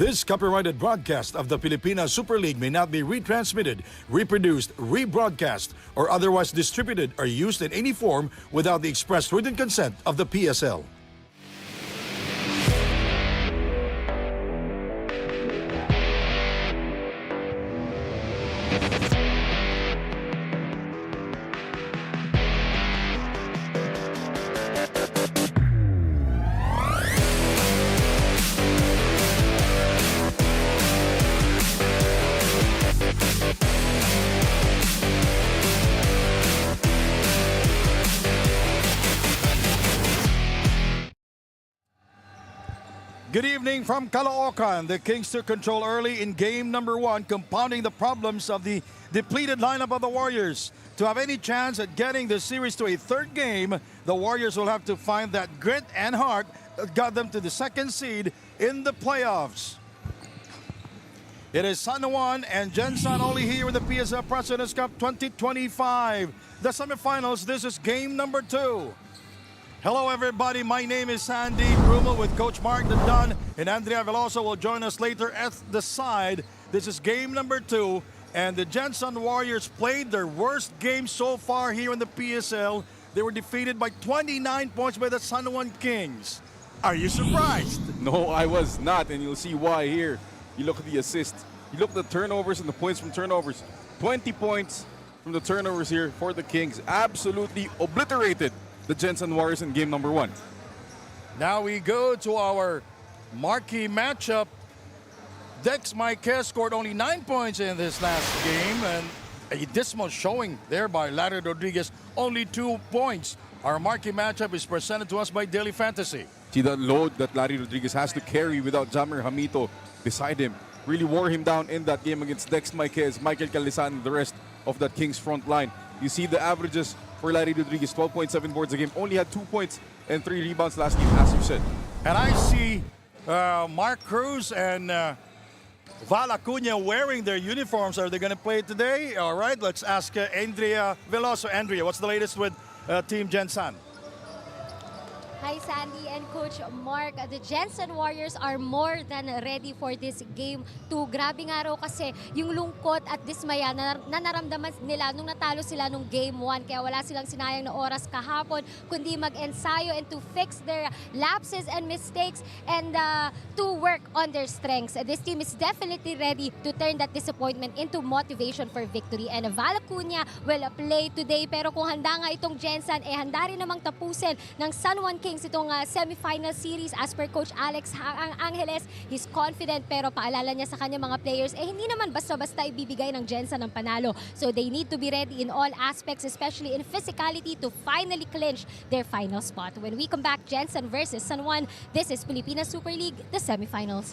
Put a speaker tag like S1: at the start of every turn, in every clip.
S1: This copyrighted broadcast of the Filipina Super League may not be retransmitted, reproduced, rebroadcast, or otherwise distributed or used in any form without the express written consent of the PSL. Good evening from Caloocan. The Kings took control early in game number 1, compounding the problems of the depleted lineup of the Warriors. To have any chance at getting the series to a third game, the Warriors will have to find that grit and heart that got them to the second seed in the playoffs. It is San Juan and Gensan only here in the PSL Presidents Cup 2025. The semifinals, this is game number 2. Hello everybody, my name is Sandy Brummel with Coach Mark the Don, and Andrea Veloso will join us later at the side. This is game number 2, and the Gensan Warriors played their worst game so far here in the PSL. They were defeated by 29 points by the San Juan Kings. Are you surprised?
S2: No, I was not, and you'll see why here. You look at the assists, you look at the turnovers and the points from turnovers. 20 points from the turnovers here for the Kings. Absolutely obliterated the Gensan Warriors in game number 1.
S1: Now we go to our marquee matchup. Dex Marquez scored only 9 points in this last game, and a dismal showing there by Larry Rodriguez, only 2 points. Our marquee matchup is presented to us by Daily Fantasy.
S2: See the load that Larry Rodriguez has to carry without Jammer Hamito beside him. Really wore him down in that game against Dex Marquez, Michael Calisan, and the rest of that Kings front line. You see the averages for Larry Rodriguez, 12.7 boards a game, only had 2 points and 3 rebounds last game, as you said.
S1: And I see Mark Cruz and Val Acuna wearing their uniforms. Are they going to play today? All right, let's ask Andrea Veloso. Andrea, what's the latest with Team Gensan?
S3: Hi Sandy and Coach Mark. The Gensan Warriors are more than ready for this game 2. Grabe nga raw kasi yung lungkot at dismaya na naramdaman nila nung natalo sila nung game 1. Kaya wala silang sinayang na oras kahapon kundi mag-ensayo and to fix their lapses and mistakes and to work on their strengths. This team is definitely ready to turn that disappointment into motivation for victory. And Val Acuna will play today. Pero kung handa nga itong Gensan, handa rin namang tapusin ng San Juan Kings itong semifinal series. As per Coach Alex Angeles, he's confident pero paalala niya sa kanyang mga players, hindi naman basta-basta ibibigay ng Gensan ng panalo. So they need to be ready in all aspects, especially in physicality, to finally clinch their final spot. When we come back, Gensan versus San Juan, this is Filipina Super League, the semifinals.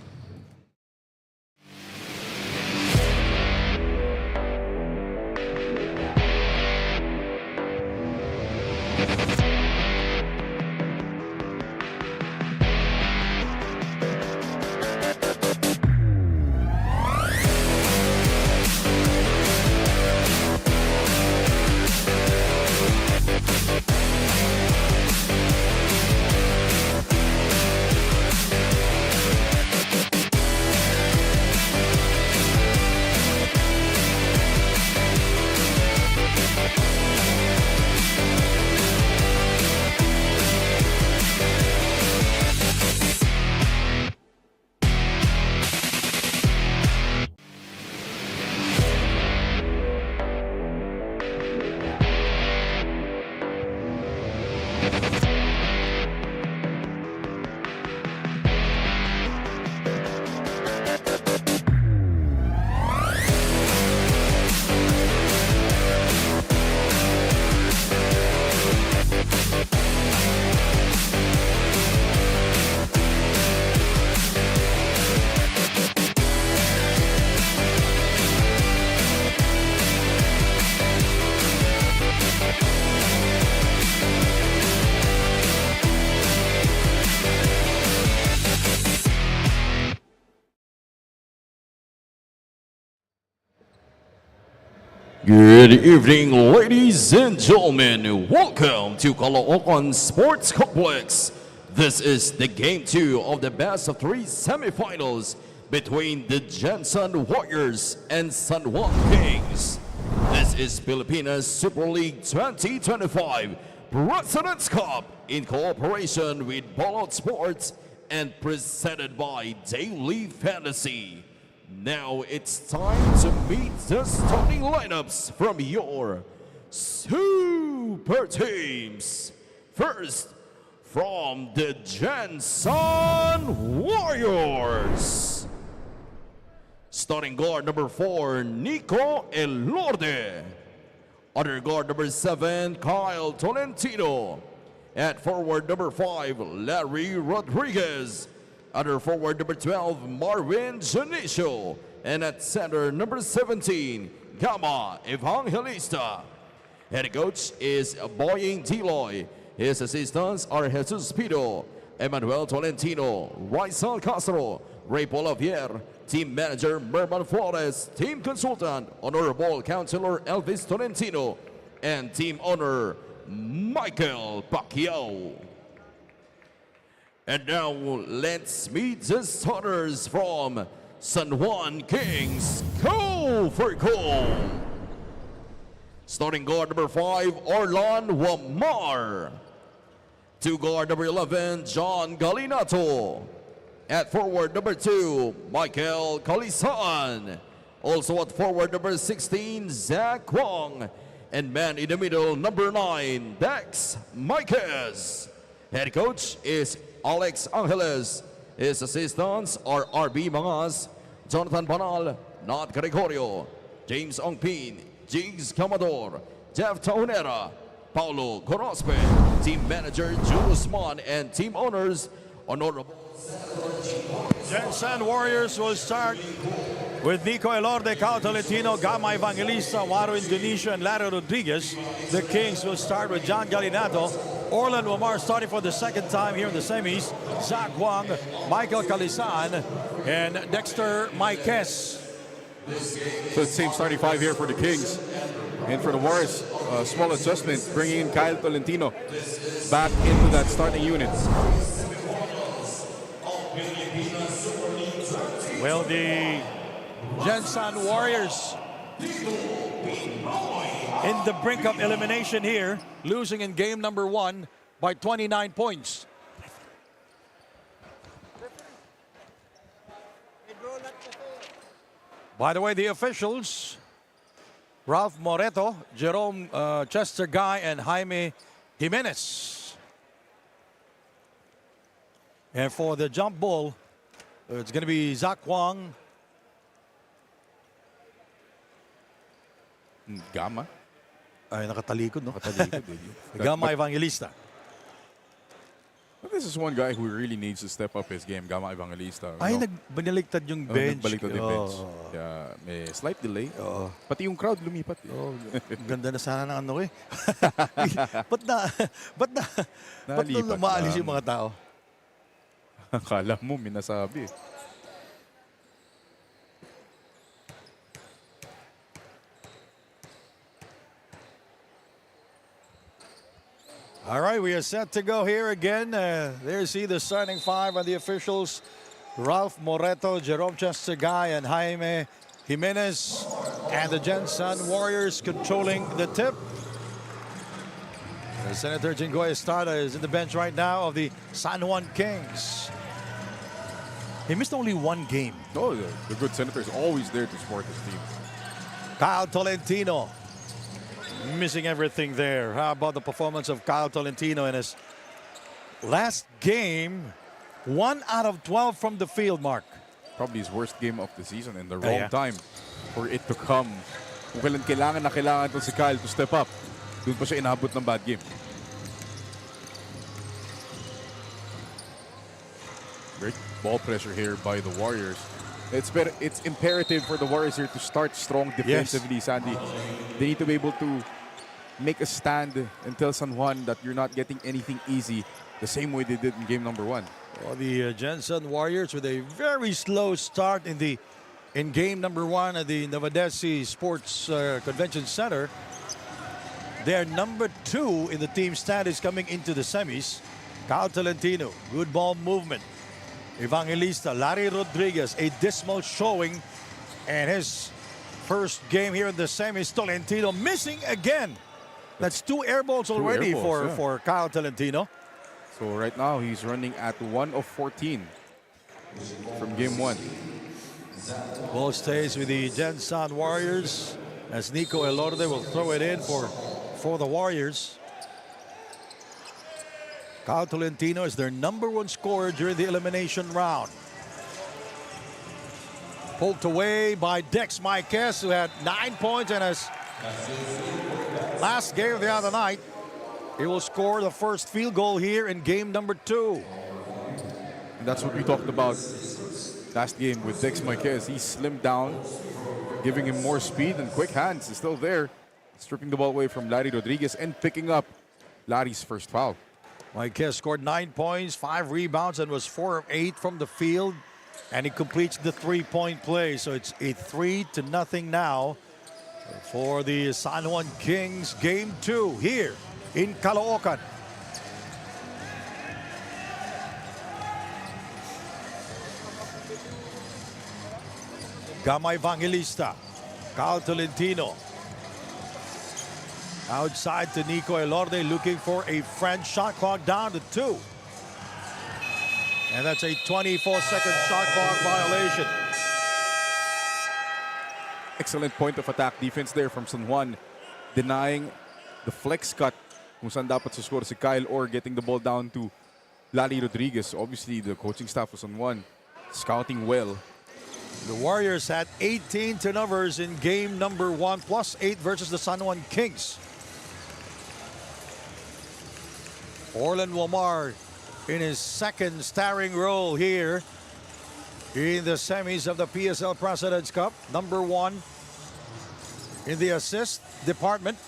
S4: Good evening, ladies and gentlemen. Welcome to Caloocan Sports Complex. This is the Game 2 of the best of 3 semifinals between the Jensen Warriors and San Juan Kings. This is Pilipinas Super League 2025 President's Cup in cooperation with Bolot Sports and presented by Daily Fantasy. Now it's time to meet the starting lineups from your super teams. First, from the Jensen Warriors. Starting guard number 4, Nico Elorde. Other guard number 7, Kyle Tolentino. At forward number 5, Larry Rodriguez. Other forward number 12, Marvin Janicio. And at center number 17, Gama Evangelista. Head coach is Boying Deloy. His assistants are Jesus Pido, Emmanuel Tolentino, Raisal Castro, Ray Polavier, team manager Merman Flores, team consultant Honorable Councilor Elvis Tolentino, and team owner Michael Pacquiao. And now let's meet the starters from San Juan Kings. Go for goal! Starting guard number 5, Orlan Wamar. To guard number 11, John Galinato. At forward number 2, Michael Calisan. Also at forward number 16, Zach Wong. And man in the middle, number 9, Dex Miquez. Head coach is Alex Angeles. His assistants are RB Mangas, Jonathan Banal, Nat Gregorio, James Ongpin, Jigs Camador, Jeff Taunera, Paulo Gorospe, team manager Jules Mon, and team owners Honorable.
S1: Jensen Warriors will start with Nico Elorde, Kyle Tolentino, Gama Evangelista, Waro Indonesia, and Larry Rodriguez. The Kings will start with John Galinato, Orlan Wamar starting for the second time here in the semis, Zach Wang, Michael Calisan, and Dexter Miquez.
S2: So it's same starting 5 here for the Kings. And for the Warriors, small adjustment, bringing in Kyle Tolentino back into that starting unit.
S1: Well, the Jensen Warriors in the brink of elimination here, losing in game number 1 by 29 points. By the way, the officials, Ralph Moreto, Jerome Chester Guy, and Jaime Jimenez. And for the jump ball, it's going to be Zach Wang.
S2: Gama.
S1: Ay, nakatalikod, no?
S2: Nakatalikod,
S1: Gama Evangelista.
S2: But this is one guy who really needs to step up his game, Gama Evangelista.
S1: Ay, baliktad yung bench.
S2: Nagbaliktad yung bench. Kaya may slight delay. Pati yung crowd lumipat.
S1: Ganda na sana ng ano eh. ba't na
S2: Nalipat
S1: lumaalis
S2: lang.
S1: yung mga tao?
S2: Akala mo, minasabi.
S1: All right, we are set to go here again. There you see the starting 5 and the officials. Ralph Moreto, Jerome Chesterguy, and Jaime Jimenez. And the Jensen Warriors controlling the tip. Senator Jingoy Estrada is in the bench right now of the San Juan Kings. He missed only 1 game.
S2: Oh, the good senator is always there to support his team.
S1: Kyle Tolentino missing everything there. How about the performance of Kyle Tolentino in his last game? 1 out of 12 from the field, Mark.
S2: Probably his worst game of the season and the wrong time for it to come. Kung kailan kailangan na kailangan to si Kyle to step up, doon pa siya inahabot ng bad game. Great ball pressure here by the Warriors. It's imperative for the Warriors here to start strong defensively, Sandy. They need to be able to make a stand and tell San Juan that you're not getting anything easy the same way they did in game number 1.
S1: Well, the Jensen Warriors with a very slow start in game number 1 at the Navadesi Sports Convention Center. They're number 2 in the team standings coming into the semis. Kyle Tolentino, good ball movement. Evangelista, Larry Rodriguez, a dismal showing. And his first game here in the semis, Tolentino missing again. That's 2 air balls already
S2: air balls,
S1: for Kyle Tolentino.
S2: So right now, he's running at 1 of 14 from game 1.
S1: Ball stays with the Gensan Warriors as Nico Elorde will throw it in for the Warriors. Kyle Tolentino is their #1 scorer during the elimination round. Poked away by Dex Marquez, who had 9 points in his last game of the other night. He will score the first field goal here in game number 2.
S2: And that's what we talked about last game with Dex Marquez. He slimmed down, giving him more speed and quick hands. Is still there, stripping the ball away from Larry Rodriguez and picking up Larry's first foul.
S1: Marquez scored 9 points, 5 rebounds, and was 4 of 8 from the field. And he completes the 3-point play. So it's a 3-0 now for the San Juan Kings. Game 2 here in Caloocan. Gama Evangelista, Kyle Tolentino. Outside to Nico Elorde, looking for a French shot clock down to 2. And that's a 24-second shot clock violation.
S2: Excellent point of attack defense there from San Juan, denying the flex cut kung saan dapat score si Kyle or getting the ball down to Larry Rodriguez. Obviously, the coaching staff of San Juan scouting well.
S1: The Warriors had 18 turnovers in game number 1, plus 8 versus the San Juan Kings. Orlan Womar in his second starring role here in the semis of the PSL President's Cup. #1 in the assist department,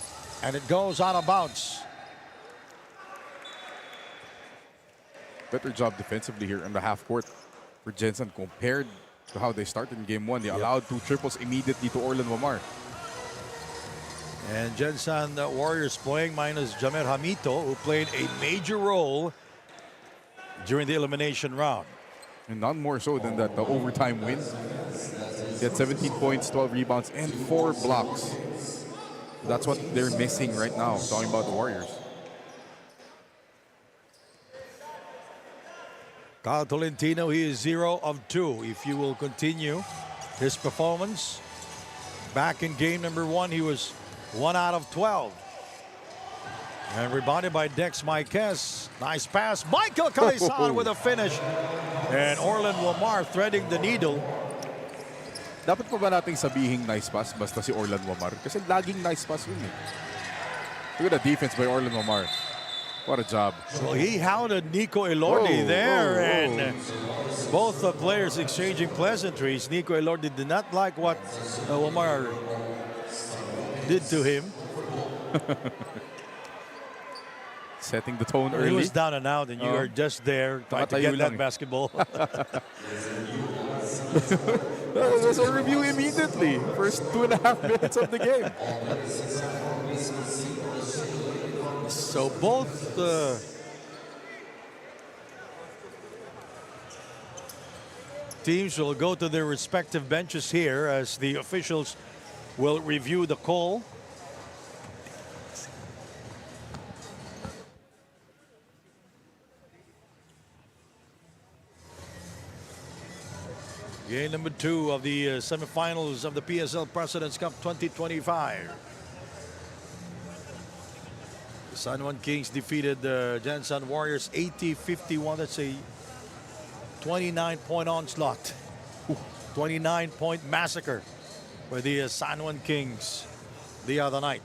S1: and it goes out of bounds.
S2: Better job defensively here in the half court for Gensan compared to how they started in game 1. They allowed 2 triples immediately to Orlan Womar.
S1: And Gensan Warriors playing minus Jamer Hamito, who played a major role during the elimination round.
S2: And none more so than that, the overtime win. He had 17 points, 12 rebounds, and 4 blocks. That's what they're missing right now, talking about the Warriors.
S1: Kyle Tolentino, he is 0 of 2. If you will continue his performance, back in game number 1, he was 1 out of 12. And rebounded by Dex Marquez. Nice pass. Michael Calisan with a finish. And Orlan Womar threading the needle.
S2: Dapat pa ba nating sabihing nice pass basta si Orlan Womar? Kasi laging nice pass yun eh. Look at the defense by Orlan Womar. What a job.
S1: So he hounded Nico Elorde there. And both the players exchanging pleasantries. Nico Elorde did not like what Womar did to him.
S2: Setting the tone
S1: He
S2: early.
S1: was down and out, and you are just there trying to get that
S2: lang.
S1: basketball.
S2: There's a review immediately. First 2.5 minutes of the game.
S1: So both teams will go to their respective benches here as the officials will review the call. Game number 2 of the semifinals of the PSL President's Cup 2025. The San Juan Kings defeated the Gensan Warriors 80-51. That's a 29-point onslaught. 29-point massacre for the San Juan Kings the other night.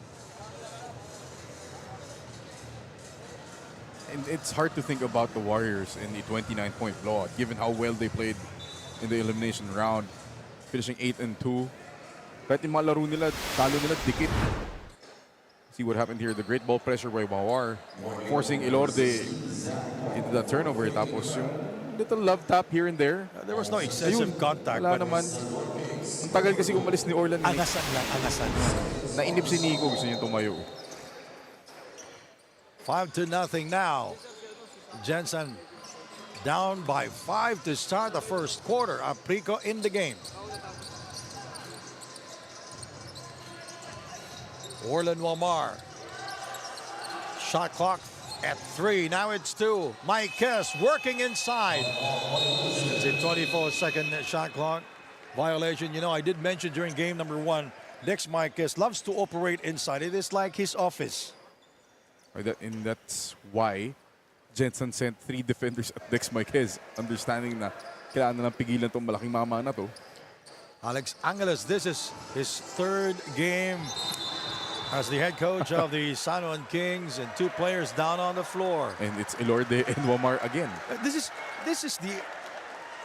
S2: And it's hard to think about the Warriors in the 29-point blowout, given how well they played in the elimination round, finishing 8-2. Kahit yung mga laro nila, talo nila, dikit. See what happened here. The great ball pressure by Mawar, forcing Elorde into the turnover. Tapos yung little love tap here and there.
S1: There was no excessive contact.
S2: Wala
S1: But
S2: naman. Ang tagal kasi umalis ni Orlan.
S1: angasan lang, angasan.
S2: Nainip si Nico, gusto niya tumayo.
S1: 5-0 now. Gensan down by 5 to start the first quarter. Aprico in the game. Orlan Wamar. Shot clock at 3. Now it's 2. Mike Kess working inside. It's a 24-second shot clock violation. You know, I did mention during game number 1, Dex Mike Kess loves to operate inside. It is like his office.
S2: And that's why Jensen sent 3 defenders at Dex Marquez, understanding na kailangan na lang pigilan tong malaking mama na to.
S1: Alex Angeles, this is his 3rd game as the head coach of the San Juan Kings, and 2 players down on the floor.
S2: And it's Elorde and Wamar again.
S1: This is the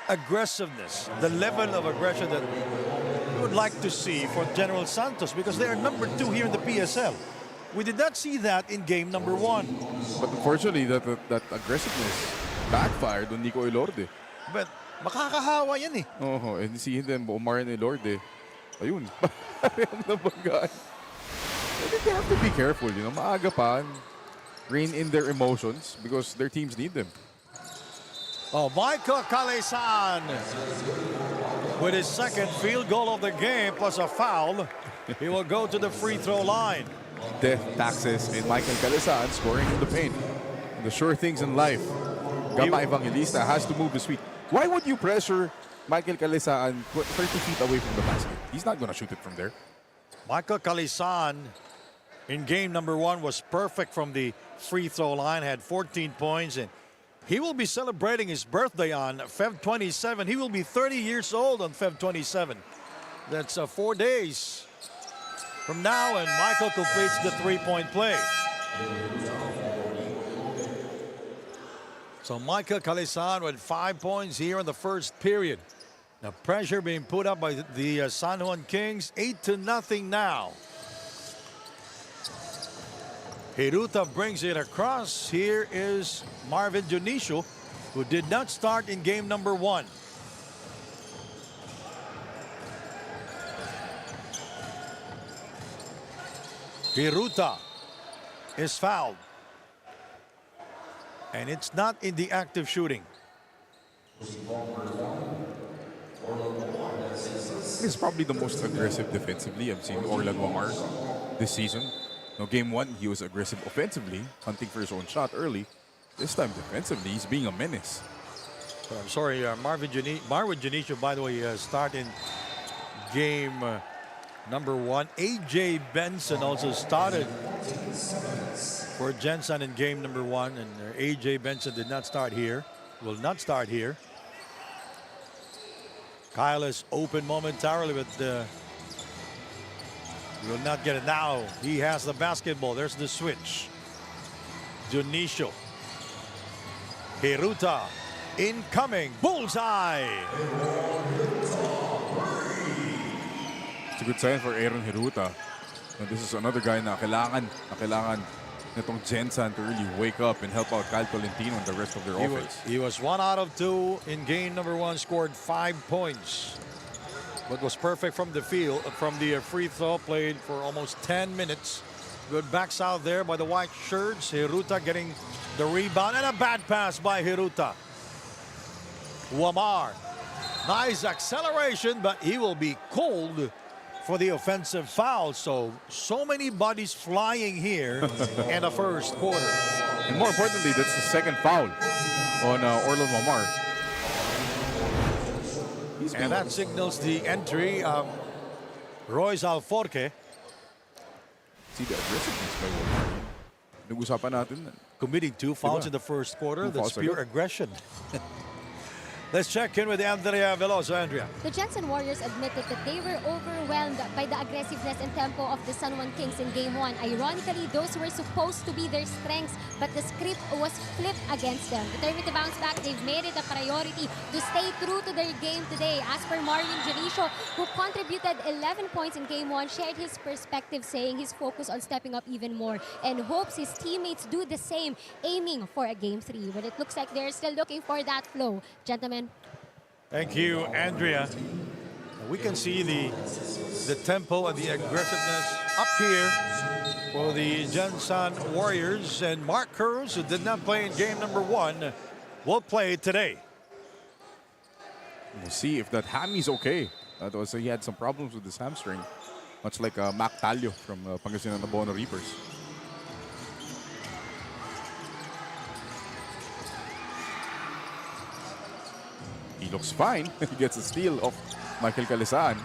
S1: aggressiveness, the level of aggression that we would like to see for General Santos, because they are number 2 here in the PSL. We did not see that in game number 1.
S2: But unfortunately, that aggressiveness backfired on Nico Elorde.
S1: But makakahawa yan eh.
S2: Oh, and see them, Omar and Elorde. Ayun, parehong nabanggaan. I think they have to be careful, you know, maaga pa, rein in their emotions because their teams need them.
S1: Oh, Michael Calisan with his 2nd field goal of the game plus a foul. He will go to the free throw line.
S2: Death, taxes, and Michael Calisan scoring in the paint. The sure things in life. Gama Evangelista has to move this week. Why would you pressure Michael Calisan 30 feet away from the basket? He's not going to shoot it from there.
S1: Michael Calisan in game number 1 was perfect from the free throw line, had 14 points, and he will be celebrating his birthday on Feb 27. He will be 30 years old on Feb 27. That's 4 days from now, and Michael completes the 3-point play. So Michael Calisan with 5 points here in the first period. The pressure being put up by the San Juan Kings, 8-0 now. Hiruta brings it across. Here is Marvin Dionisio, who did not start in game number 1. Hiruta is fouled. And it's not in the act of shooting.
S2: He's probably the most aggressive defensively I've seen Orlan Wamar this season. No, game 1, he was aggressive offensively, hunting for his own shot early. This time defensively, he's being a menace.
S1: But I'm sorry, Marvin Dionisio, by the way, start in game number 1. A.J. Benson also started for Jensen in game number 1, and A.J. Benson did not start here, will not start here. Kyle is open momentarily, but will not get it now. He has the basketball. There's the switch. Dionisio. Hiruta incoming. Bullseye.
S2: It's a good sign for Aaron Hiruta. And this is another guy na kailangan nitong Jensen to really wake up and help out Kyle Tolentino and the rest of their offense.
S1: He was 1 out of 2 in game number 1, scored 5 points. But was perfect from the field, from the free throw, played for almost 10 minutes. Good backs out there by the white shirts. Hiruta getting the rebound, and a bad pass by Hiruta. Wamar, nice acceleration, but he will be called for the offensive foul. So many bodies flying here in the first quarter.
S2: And more importantly, that's the 2nd foul on Orlan Wamar.
S1: And that signals the entry of Royce Alforque.
S2: See the aggressiveness by Wamar. Nag-usapan natin.
S1: Committing 2 fouls in the first quarter. That's pure aggression. Let's check in with Andrea Veloso. Andrea.
S3: The Jensen Warriors admitted that they were overwhelmed by the aggressiveness and tempo of the San Juan Kings in game 1. Ironically, those were supposed to be their strengths, but the script was flipped against them. Determined to bounce back, they've made it a priority to stay true to their game today. As per Marvin Dionisio, who contributed 11 points in game 1, shared his perspective, saying he's focused on stepping up even more and hopes his teammates do the same, aiming for a game 3. But it looks like they're still looking for that flow. Gentlemen.
S1: Thank you, Andrea. We can see the tempo and the aggressiveness up here for the Jensen Warriors. And Mark Cruz, who did not play in game number 1, will play today.
S2: We'll see if that hammy's okay. He had some problems with his hamstring, much like Mac Talio from Pangasinan Nabono Reapers. He looks fine. He gets a steal of Michael Calisan.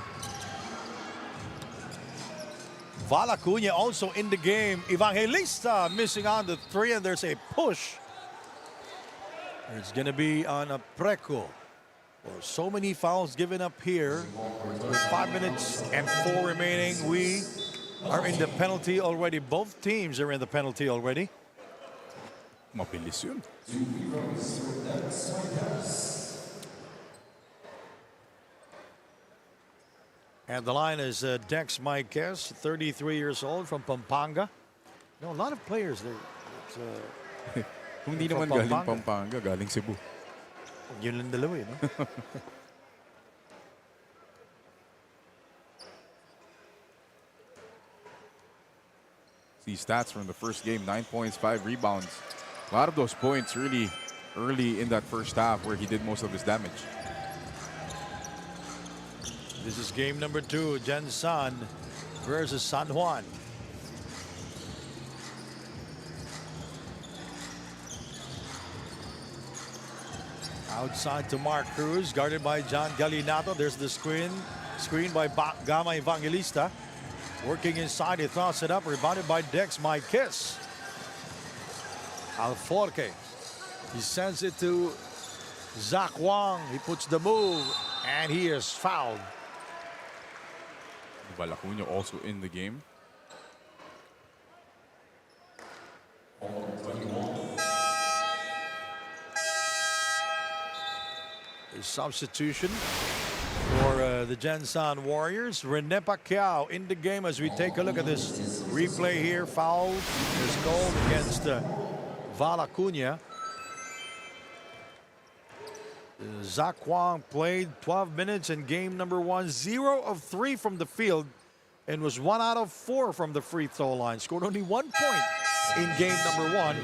S1: Val Acuña also in the game. Evangelista missing on the three, and there's a push. It's going to be on a Preco. So many fouls given up here. With 5 minutes and 4 remaining, we are in the penalty already. Both teams are in the penalty already.
S2: Mabilis yun.
S1: And the line is Dex Maiquez, 33 years old from Pampanga. A lot of players there.
S2: Kung di
S1: From
S2: naman galing
S1: Pampanga.
S2: Pampanga, galing Cebu.
S1: Yun lang dalawa, no?
S2: See stats from the first game, 9 points, 5 rebounds. A lot of those points really early in that first half where he did most of his damage.
S1: This is game number 2, Gensan versus San Juan. Outside to Mark Cruz, guarded by John Galinato. There's the screen by Gama Evangelista. Working inside, he throws it up, rebounded by Dex Maiquez. Alforque, he sends it to Zach Wang. He puts the move, and he is fouled.
S2: Val Acuña also in the game.
S1: A substitution for the Gensan Warriors. Rene Pacquiao in the game as we take a look at this replay here. Foul is called against Val Acuña. Zach Wang played 12 minutes in game number 1, 0 of 3 from the field, and was 1 out of 4 from the free throw line. Scored only 1 point in game number 1.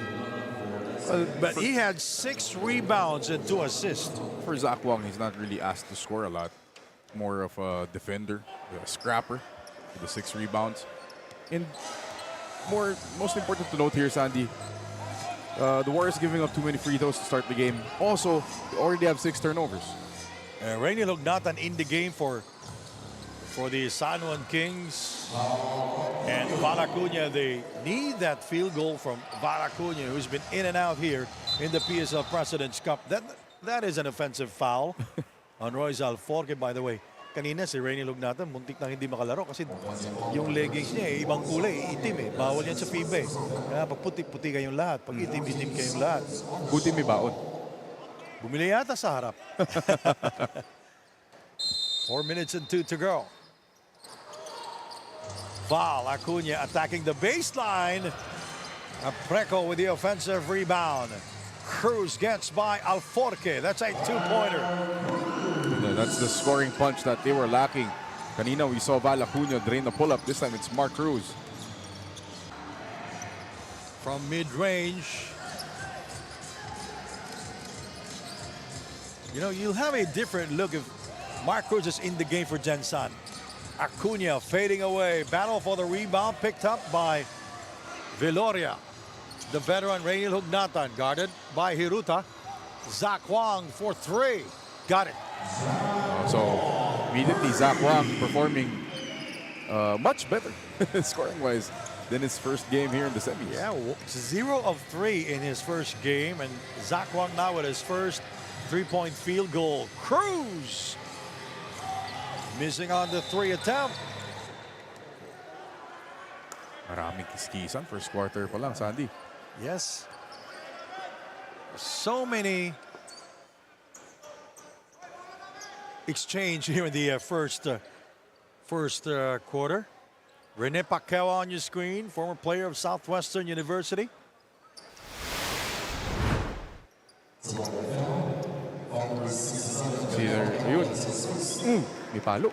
S1: But he had 6 rebounds and 2 assists.
S2: For Zach Wang, he's not really asked to score a lot. More of a defender, a scrapper with the 6 rebounds. And most important to note here, Sandy, the Warriors giving up too many free throws to start the game. Also, they already have 6 turnovers.
S1: Rainier Lugnatan in the game for the San Juan Kings. And Val Acuña, they need that field goal from Val Acuña, who's been in and out here in the PSL President's Cup. That is an offensive foul on Royce Alforque, by the way. Kanina si Rainier Lugnatan, muntik nang hindi makalaro kasi yung leggings niya ibang kulay, itim eh. Bawal yan sa FEB eh. Kaya pag puti-puti kayong lahat, pag itim-itim kayong lahat.
S2: Buti may baon.
S1: Bumili yata sa harap. 4 minutes and 2 to go. Val Acuña attacking the baseline. Preco with the offensive rebound. Cruz gets by Alforque. That's a 2-pointer.
S2: That's the scoring punch that they were lacking. Kanina we saw Val Acuña drain the pull-up. This time it's Mark Cruz.
S1: From mid-range. You know, you'll have a different look if Mark Cruz is in the game for Gensan. Acuña fading away. Battle for the rebound picked up by Viloria. The veteran Rainier Lugnatan guarded by Hiruta. Zach Wang for 3. Got it.
S2: So immediately Zach Wang performing much better scoring-wise than his first game here in the semis.
S1: Yeah, 0 of 3 in his first game. And Zach Wang now with his first 3-point field goal. Cruz missing on the 3 attempt.
S2: Maraming kiskisan first quarter pa lang, Sandy.
S1: Yes. So many exchange here in the first quarter. Rene Pacquiao on your screen, former player of Southwestern University.
S2: See there, yun. May palo.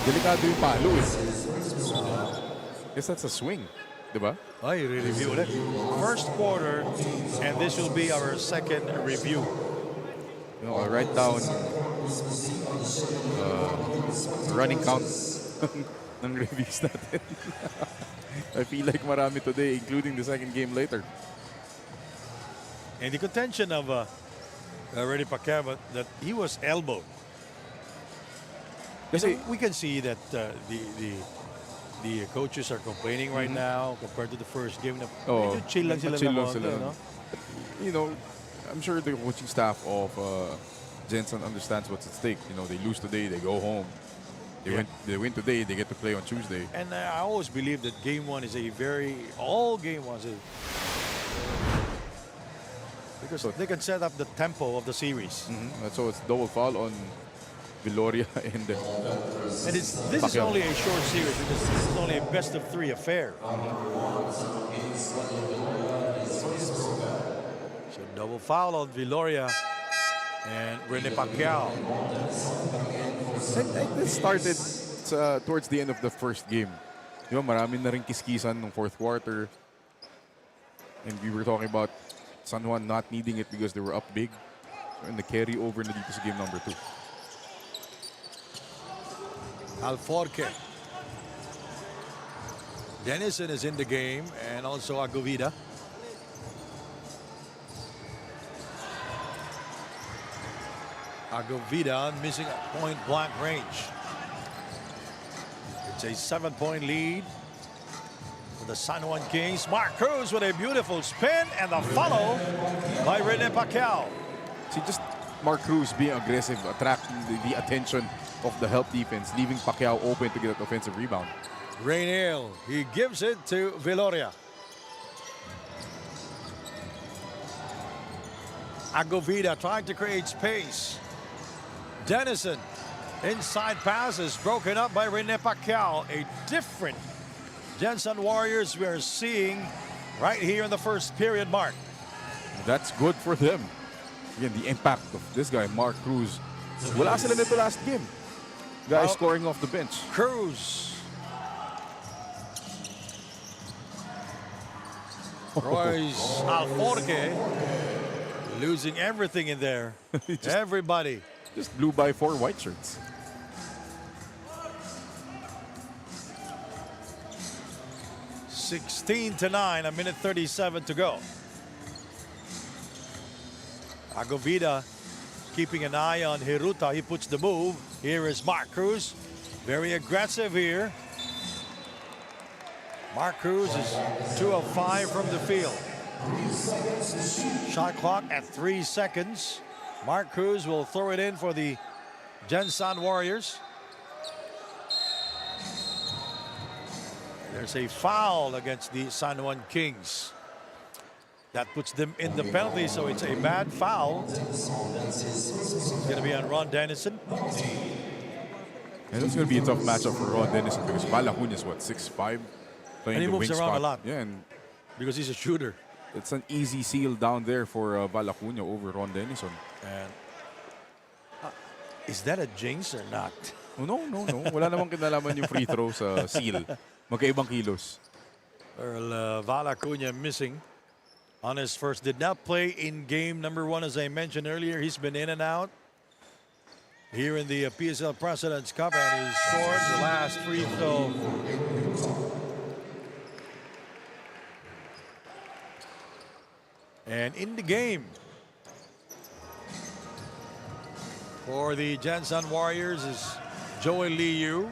S2: Delikado yung palo eh. Guess that's a swing. Diba?
S1: Ay, re-review ulit. First quarter, and this will be our second review.
S2: You know, I'll write down running count ng reviews natin. I feel like marami today, including the second game later.
S1: And the contention of Rene Pacquiao, that he was elbowed.
S2: Kasi,
S1: We can see that the coaches are complaining right now compared to the first game.
S2: Oh,
S1: Medyo chill lang sila
S2: chill lang
S1: ng
S2: sila.
S1: konti, no?
S2: you know, I'm sure the coaching staff of Jensen understands what's at stake. You know, they lose today, they go home. They win today, they get to play on Tuesday.
S1: And I always believe that game one is all game ones is because they can set up the tempo of the series.
S2: So it's double foul on Viloria and
S1: This is
S2: Pacquiao.
S1: only a short series because this is only a best of 3 affair. So double foul on Viloria and Rene Pacquiao.
S2: This started towards the end of the first game. Di ba, marami na rin kiskisan ng fourth quarter. And we were talking about San Juan not needing it because they were up big. And the carry over na dito sa game number 2.
S1: Alforque. Dennison is in the game and also Agovida. Agovida missing a point-blank range. It's a 7-point lead for the San Juan Kings. Mark Cruz with a beautiful spin and the follow by Rene Pacquiao.
S2: See, just Mark Cruz being aggressive, attracting the attention of the help defense, leaving Pacquiao open to get an offensive rebound.
S1: Rainiel, he gives it to Viloria. Agovida trying to create space. Dennison, inside pass is broken up by Rene Pacquiao. A different Jensen Warriors we are seeing right here in the first period mark.
S2: That's good for them. Again, the impact of this guy, Mark Cruz. Wala sila nito last game. Guy scoring off the bench.
S1: Cruz. Royce Alforque losing everything in there. Everybody.
S2: Just blew by 4 white shirts.
S1: (16-9), a minute 37 to go. Agovida keeping an eye on Hiruta. He puts the move. Here is Mark Cruz. Very aggressive here. Mark Cruz is 2 of 5 from the field. Shot clock at 3 seconds. Mark Cruz will throw it in for the Jensen Warriors. There's a foul against the San Juan Kings. That puts them in the penalty, so it's a bad foul. It's going to be on Ron Dennison.
S2: And it's going to be a tough matchup for Ron Dennison because Balacuña is what, 6'5"? Playing
S1: And he
S2: the
S1: moves
S2: wing
S1: around
S2: spot.
S1: a lot.
S2: Yeah, and
S1: Because he's a shooter.
S2: it's an easy seal down there for Balacuña over Ron Dennison.
S1: And is that a jinx or not?
S2: Oh, no. Wala namang kinalaman yung free throw sa seal. Magkaibang kilos.
S1: Well, Valacuña missing on his first. Did not play in game number 1, as I mentioned earlier. He's been in and out here in the PSL President's Cup, and he scored the last free throw. And in the game for the Jensen Warriors is Joey Liu.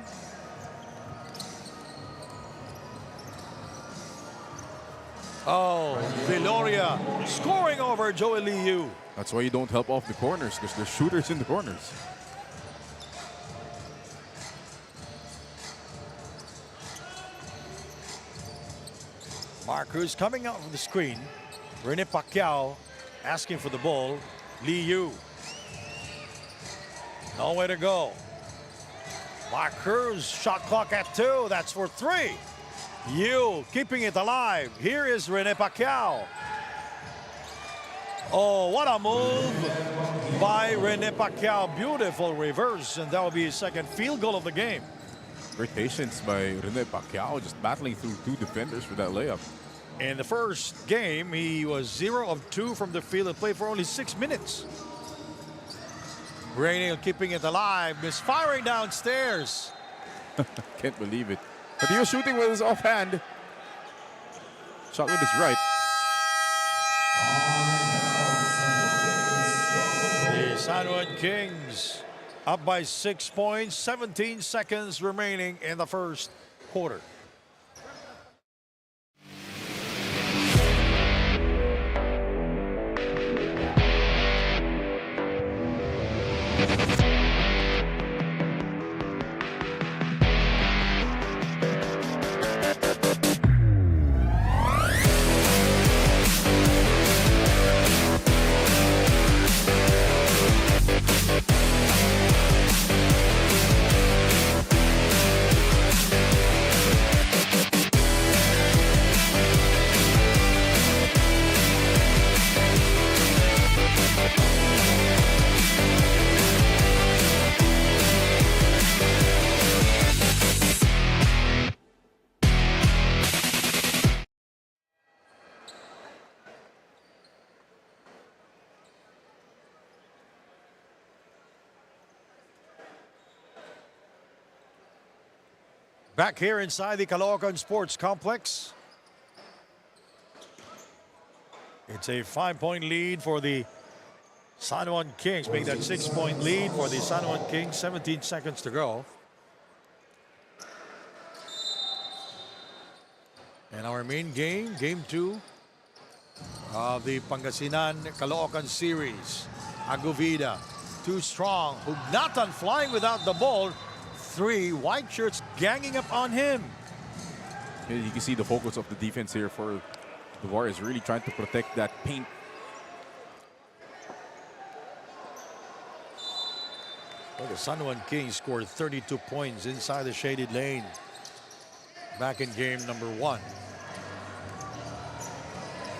S1: Oh, Viloria scoring over Joey Liu.
S2: That's why you don't help off the corners because there's shooters in the corners.
S1: Mark Cruz coming out from the screen. Rene Pacquiao asking for the ball. Liu. Nowhere to go. Mark Cruz, shot clock at 2. That's for 3. Yu keeping it alive. Here is Rene Pacquiao. Oh, what a move by Rene Pacquiao. Beautiful reverse, and that will be his second field goal of the game.
S2: Great patience by Rene Pacquiao, just battling through two defenders for that layup.
S1: In the first game, he was 0 of 2 from the field and played for only 6 minutes. Brainale keeping it alive, misfiring downstairs.
S2: Can't believe it. But he was shooting with his offhand. Shot with his right.
S1: The San Juan Kings up by 6 points, 17 seconds remaining in the first quarter. Back here inside the Caloocan Sports Complex. It's a 5-point lead for the San Juan Kings, making that 6-point lead for the San Juan Kings, 17 seconds to go. And our main game, game 2 of the Pangasinan Caloocan series. Aguvida, too strong. Hugnatan flying without the ball. 3 white shirts ganging up on him.
S2: Yeah, you can see the focus of the defense here for the Warriors, really trying to protect that paint.
S1: Well, the San Juan Kings scored 32 points inside the shaded lane back in game number 1.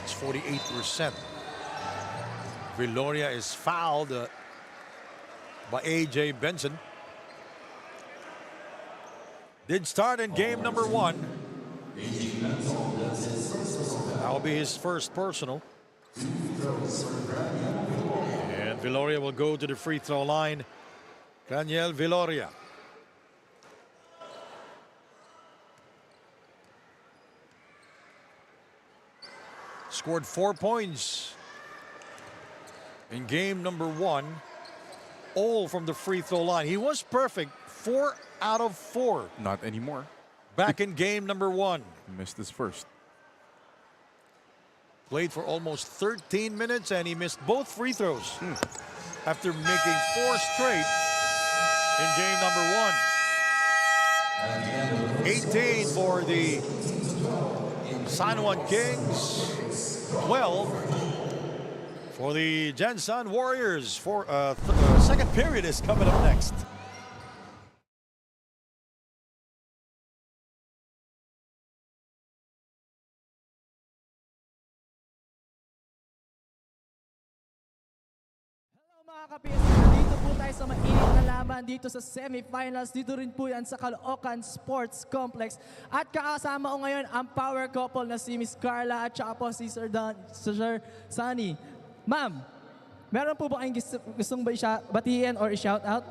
S1: It's 48%. Viloria is fouled by A.J. Benson. Did start in game number 1. That will be his first personal. And Viloria will go to the free throw line. Daniel Viloria. Scored 4 points in game number 1. All from the free throw line. He was perfect. 4 out of 4.
S2: Not anymore.
S1: Back in game number 1.
S2: Missed his first.
S1: Played for almost 13 minutes and he missed both free throws after making 4 straight in game number 1. 18 for the San Juan Kings. 12 for the Gensan Warriors. Second period is coming up next.
S5: Mga ka-PSR, dito po tayo sa mainit na laban dito sa semifinals. Dito rin po yan sa Caloocan Sports Complex. At kakasama ko ngayon ang power couple na si Miss Carla at saka po si Sir Sunny. Ma'am, meron po ba kayong gustong batiin or i-shout out?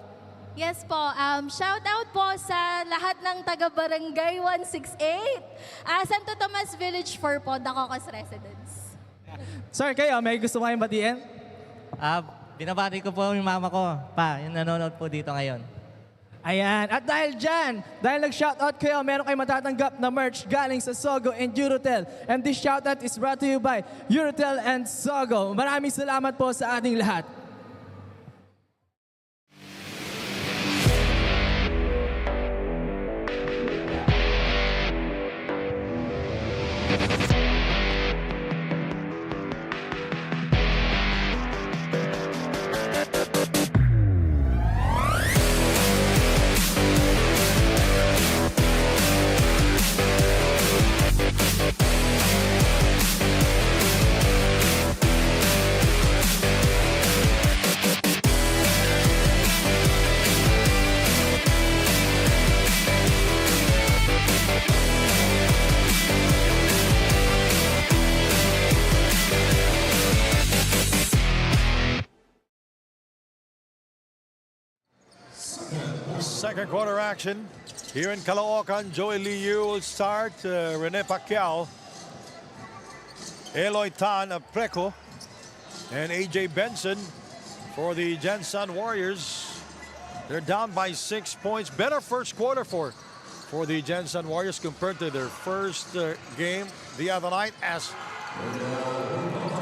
S6: Yes po, shout out po sa lahat ng taga-barangay 168. Santo Tomas Village 4 po, Dacocas Residence.
S5: Sir, kayo, may gusto kayong batiin?
S7: Binabati ko po yung mama ko, yung nanonood po dito ngayon.
S5: Ayan. At dahil dyan, dahil nag-shoutout kayo, meron kayo matatanggap na merch galing sa Sogo and Eurotel. And this shoutout is brought to you by Eurotel and Sogo. Maraming salamat po sa ating lahat.
S1: Second quarter action here in Caloocan. Joey Liu will start. Rene Pacquiao, Eloy Tan of Preco, and AJ Benson for the Gensan Warriors. They're down by 6 points. Better first quarter for the Gensan Warriors compared to their first game the other night, as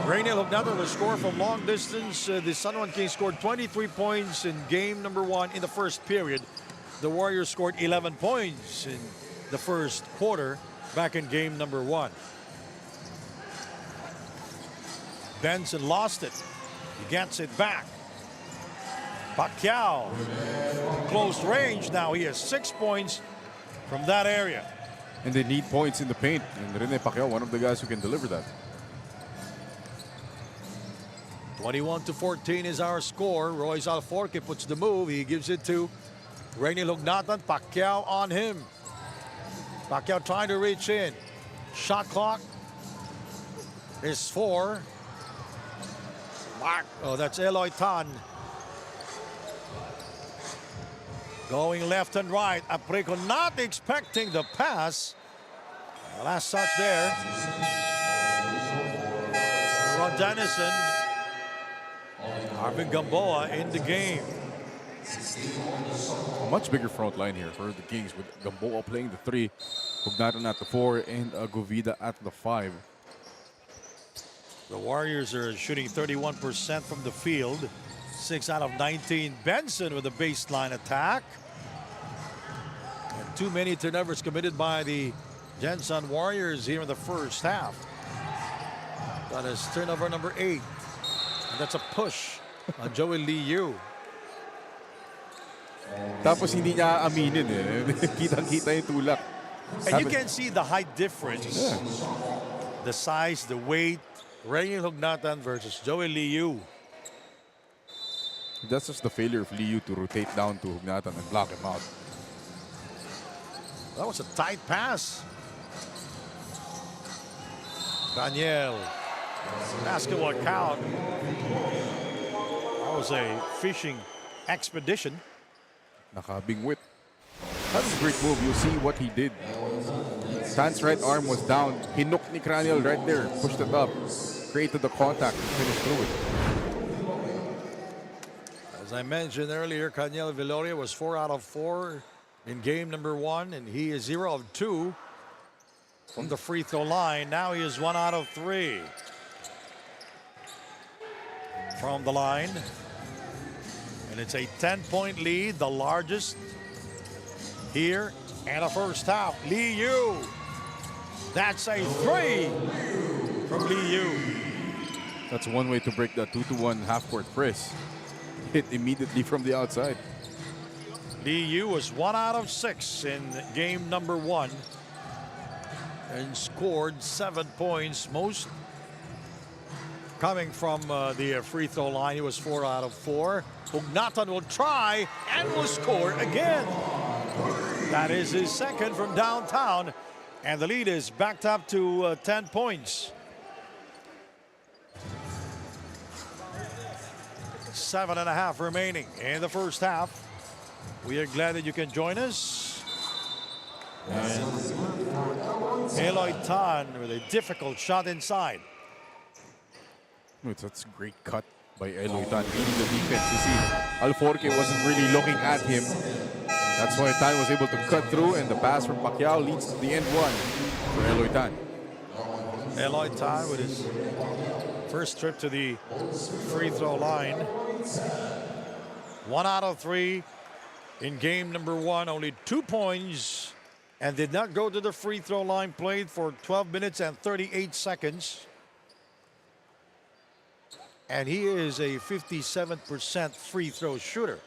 S1: Rainiel Hugnatan will score from long distance. The San Juan Kings scored 23 points in game number 1 in the first period. The Warriors scored 11 points in the first quarter back in game number 1. Benson lost it. He gets it back. Pacquiao, close range now. He has 6 points from that area.
S2: And they need points in the paint. And Rene Pacquiao, one of the guys who can deliver that.
S1: 21-14 is our score. Royce Alforque puts the move. He gives it to Rainiel Hugnatan. Pacquiao on him. Pacquiao trying to reach in. Shot clock is 4. Oh, that's Eloy Tan. Going left and right. Apreco not expecting the pass. The last touch there. Ron Dennison. Arvin Gamboa in the game.
S2: A much bigger front line here for the Kings, with Gamboa playing the 3, Hugnatan at the 4, and Govida at the 5.
S1: The Warriors are shooting 31% from the field. 6 out of 19. Benson with a baseline attack. And too many turnovers committed by the Gensan Warriors here in the first half. That is turnover number 8. And that's a push on Joey Liu.
S2: Tapos hindi niya aminin eh. Kitang-kita yung tulak.
S1: And you can see the height difference.
S2: Yeah.
S1: The size, the weight. Rainiel Hugnatan versus Joey Liu.
S2: That's just the failure of Liu to rotate down to Hugnatan and block him out.
S1: That was a tight pass. Daniel. Basketball count. That was a fishing expedition.
S2: Nakabingwit. That was a great move. You'll see what he did. Tan's right arm was down. Hinok ni Craniel right there. Pushed it up. Created the contact and finished through it.
S1: As I mentioned earlier, Caniel Viloria was 4 out of 4 in game number 1, and he is 0 of 2 from the free throw line. Now he is 1 out of 3 from the line. And it's a 10-point lead, the largest here in the first half. Liu. That's a 3 from Liu.
S2: That's one way to break that 2-to-1 half-court press. Hit immediately from the outside.
S1: Liu was 1 out of 6 in game number 1 and scored 7 points, most coming from the free throw line. He was 4 out of 4. Hugnatan will try and will score again. That is his second from downtown, and the lead is backed up to 10 points. 7.5 remaining in the first half. We are glad that you can join us. And Eloy Tan with a difficult shot inside.
S2: That's a great cut by Eloy Tan, leading the defense. You see, Alforque wasn't really looking at him. That's why Tan was able to cut through, and the pass from Pacquiao leads to the end one for Eloy Tan.
S1: Eloy Tan with his first trip to the free throw line. 1 out of 3 in game number 1. Only 2 points, and did not go to the free throw line. Played for 12 minutes and 38 seconds. And he is a 57% free throw shooter.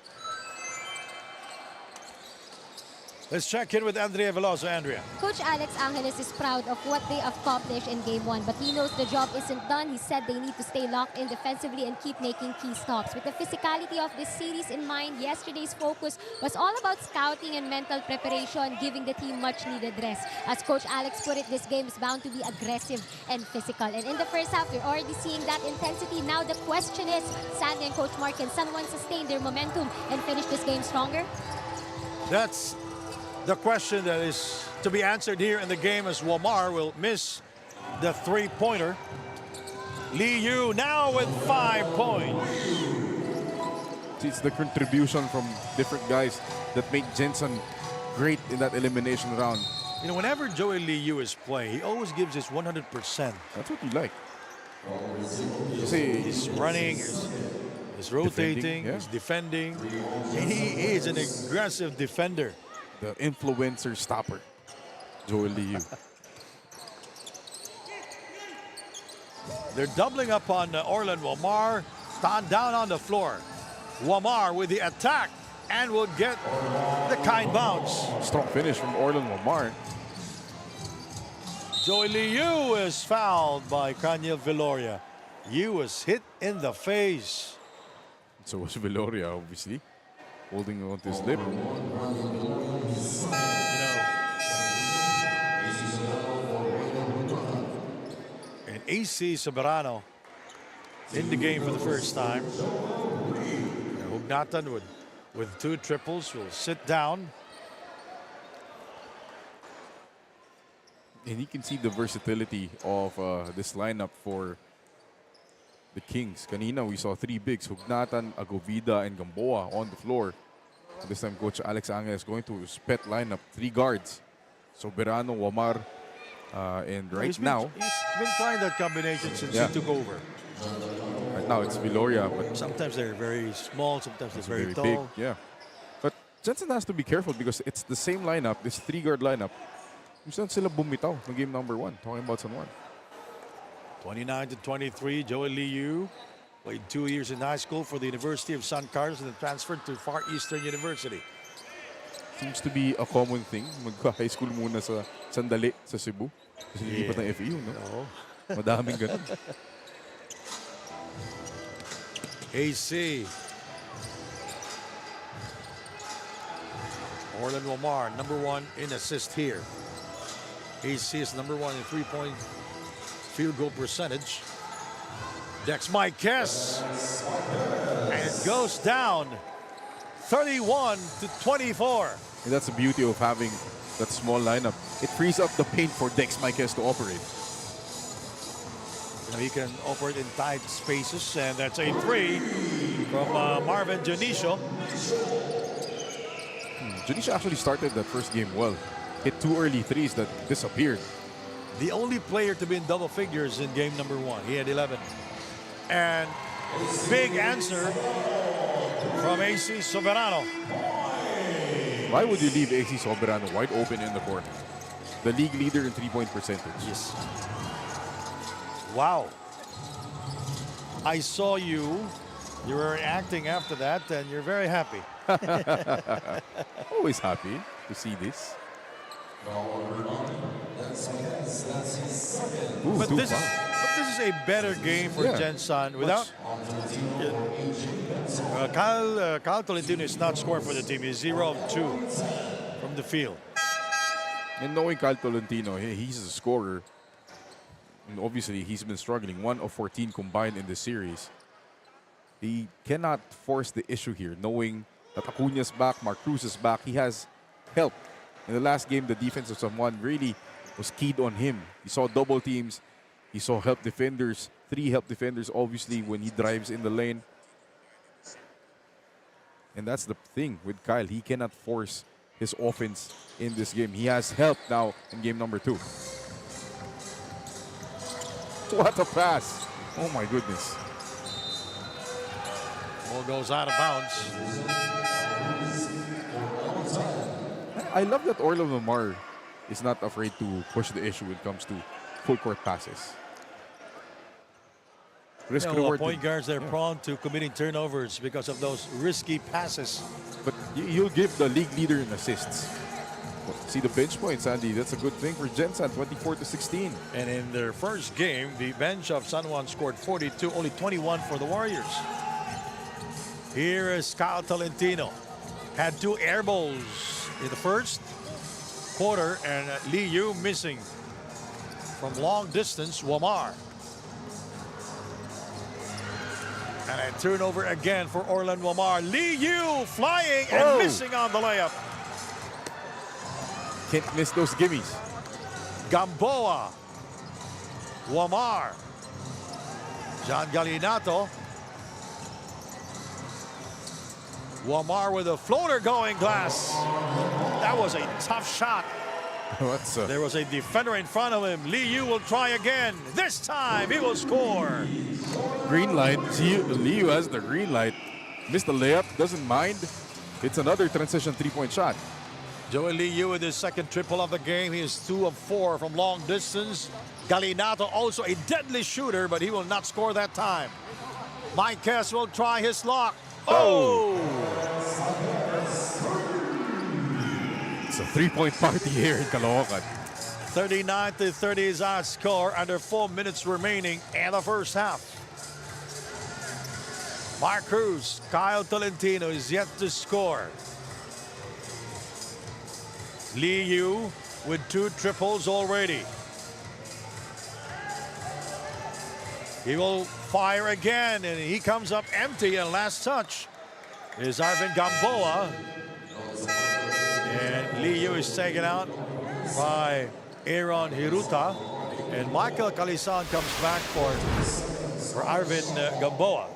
S1: Let's check in with Andrea Veloso. Andrea.
S3: Coach Alex Angeles is proud of what they accomplished in Game 1, but he knows the job isn't done. He said they need to stay locked in defensively and keep making key stops. With the physicality of this series in mind, yesterday's focus was all about scouting and mental preparation, giving the team much-needed rest. As Coach Alex put it, this game is bound to be aggressive and physical. And in the first half, we're already seeing that intensity. Now the question is, Sandy and Coach Mark, can San Juan sustain their momentum and finish this game stronger?
S1: That's the question that is to be answered here in the game, as Wamar will miss the three-pointer. Lee Yu now with 5 points.
S2: See, it's the contribution from different guys that make Jensen great in that elimination round.
S1: You know, whenever Joey Lee Yu is playing, he always gives his 100%.
S2: That's what you like.
S1: He's running, he's rotating,
S2: yeah.
S1: he's defending. He is an aggressive defender.
S2: The influencer stopper, Joel Liu.
S1: They're doubling up on Orlan Wamar. Down on the floor. Wamar with the attack and will get the kind bounce.
S2: Strong finish from Orlan Wamar.
S1: Joey Liu is fouled by Kanye Viloria. Yu was hit in the face.
S2: So was Viloria, obviously, holding on to his lip.
S1: You know, and AC Soberano in the game for the first time. Hugnatan with 2 triples will sit down.
S2: And you can see the versatility of this lineup for the Kings. Kanina, we saw 3 bigs, Hugnatan, Agovida, and Gamboa on the floor. This time, Coach Alex Angel is going to spet lineup 3 guards. Soberano, Wamar, and
S1: He's been trying that combination since he took over.
S2: Right now, it's Viloria, but
S1: Sometimes they're very small, sometimes they're very tall.
S2: big. Yeah. But Jensen has to be careful because it's the same lineup, this 3-guard lineup. Kung saan sila bumitaw ng game number 1, talking about San Juan.
S1: 29-23, Joey Liu played 2 years in high school for the University of San Carlos and then transferred to Far Eastern University.
S2: Seems to be a common thing. Magka-high school muna sa Sandali, sa Cebu. Kasi nilipat ng FEU, no? Madaming ganun.
S1: AC. Orlan Wamar, number 1 in assist here. AC is number 1 in 3-point field goal percentage. Dex Marquez. And it goes down 31-24.
S2: And that's the beauty of having that small lineup. It frees up the paint for Dex Marquez to operate.
S1: Now he can operate in tight spaces, and that's a 3 from Marvin Janicio.
S2: Janicio actually started that first game well. Hit 2 early threes that disappeared.
S1: The only player to be in double figures in game number 1. He had 11. And big answer from AC Soberano.
S2: Why would you leave AC Soberano wide open in the corner? The league leader in 3-point percentage.
S1: Yes. Wow. I saw you. You were reacting after that, and you're very happy.
S2: Always happy to see this. Ooh,
S1: But this
S2: 2
S1: is a better game for Jensen without. Kyle Tolentino is not scoring for the team. He's 0 of 2 from the field.
S2: And knowing Kyle Tolentino, he's a scorer. And obviously, he's been struggling. 1 of 14 combined in the series. He cannot force the issue here, knowing that Acuña's back, Mark Cruz is back. He has help. In the last game, the defense of San Juan really was keyed on him. He saw double teams. He saw help defenders. 3 help defenders, obviously, when he drives in the lane. And that's the thing with Kyle. He cannot force his offense in this game. He has help now in game number 2. What a pass. Oh, my goodness.
S1: Ball goes out of bounds.
S2: I love that Orlan Wamar is not afraid to push the issue when it comes to full court passes. Risk reward.
S1: Point guards, they're prone to committing turnovers because of those risky passes.
S2: But you'll give the league leader in assists. See the bench points, Andy. That's a good thing for Jensen, 24-16.
S1: And in their first game, the bench of San Juan scored 42, only 21 for the Warriors. Here is Kyle Tolentino. Had 2 air balls in the first quarter, and Lee Yu missing from long distance. Wamar. And a turnover again for Orlan Wamar. Lee Yu flying and missing on the layup.
S2: Can't miss those gimmies.
S1: Gamboa. Wamar. John Galinato. Wamar with a floater going glass. That was a tough shot. There was a defender in front of him. Lee Yu will try again. This time he will score.
S2: Green light. Liu has the green light. Missed the layup. Doesn't mind. It's another transition three-point shot.
S1: Joey Lee Yu with his second triple of the game. He is 2 of 4 from long distance. Galinato also a deadly shooter, but he will not score that time. Marquez will try his lock. Oh!
S2: It's a three-point party here in Caloocan.
S1: 39-30 is our score under 4 minutes remaining in the first half. Mark Cruz, Kyle Tolentino is yet to score. Lee Yu with 2 triples already. He will fire again, and he comes up empty. And last touch is Arvin Gamboa. And Lee Yu is taken out by Aaron Hiruta. And Michael Calisan comes back for Arvin Gamboa.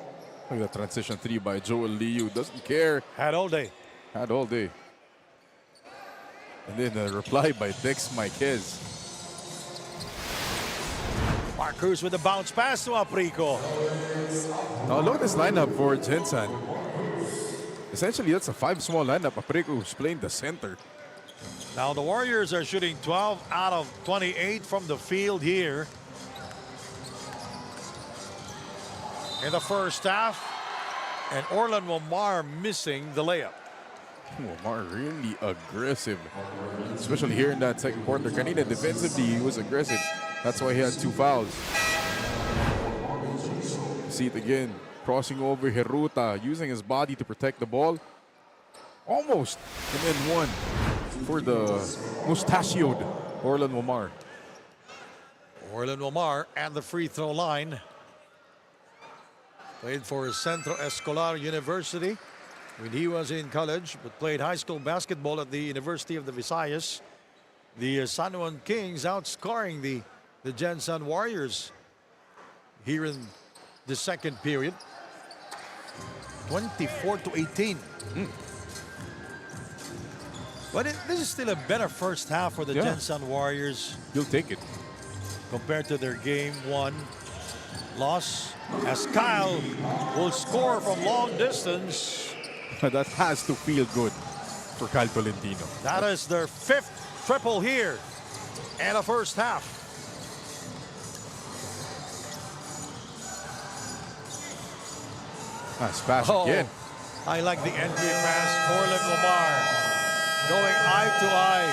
S2: Look at the transition 3 by Joel Liu. Doesn't care.
S1: Had all day.
S2: Had all day. And then a reply by Dex Marquez.
S1: Mark Cruz with a bounce pass to Aprico.
S2: Now look at this lineup for Gensan. Essentially, that's a 5-small lineup. Aprico who's playing the center.
S1: Now the Warriors are shooting 12 out of 28 from the field here in the first half. And Orlan Wamar missing the layup.
S2: Wamar really aggressive, especially here in that second quarter. Kanina defensively, he was aggressive. That's why he had 2 fouls. See it again, crossing over Hiruta, using his body to protect the ball. Almost, and then one for the mustachioed Orlan Wamar.
S1: Orlan Wamar at the free throw line. Played for Centro Escolar University when he was in college, but played high school basketball at the University of the Visayas. The San Juan Kings outscoring the Gensan Warriors here in the second period. 24-18. But this is still a better first half for the Gensan Warriors.
S2: You'll take it.
S1: Compared to their game 1 loss. As Kyle will score from long distance.
S2: That has to feel good for Kyle Tolentino.
S1: That is their 5th triple here in the first half.
S2: Nice pass again.
S1: I like the entry pass. Orlan Wamar going eye to eye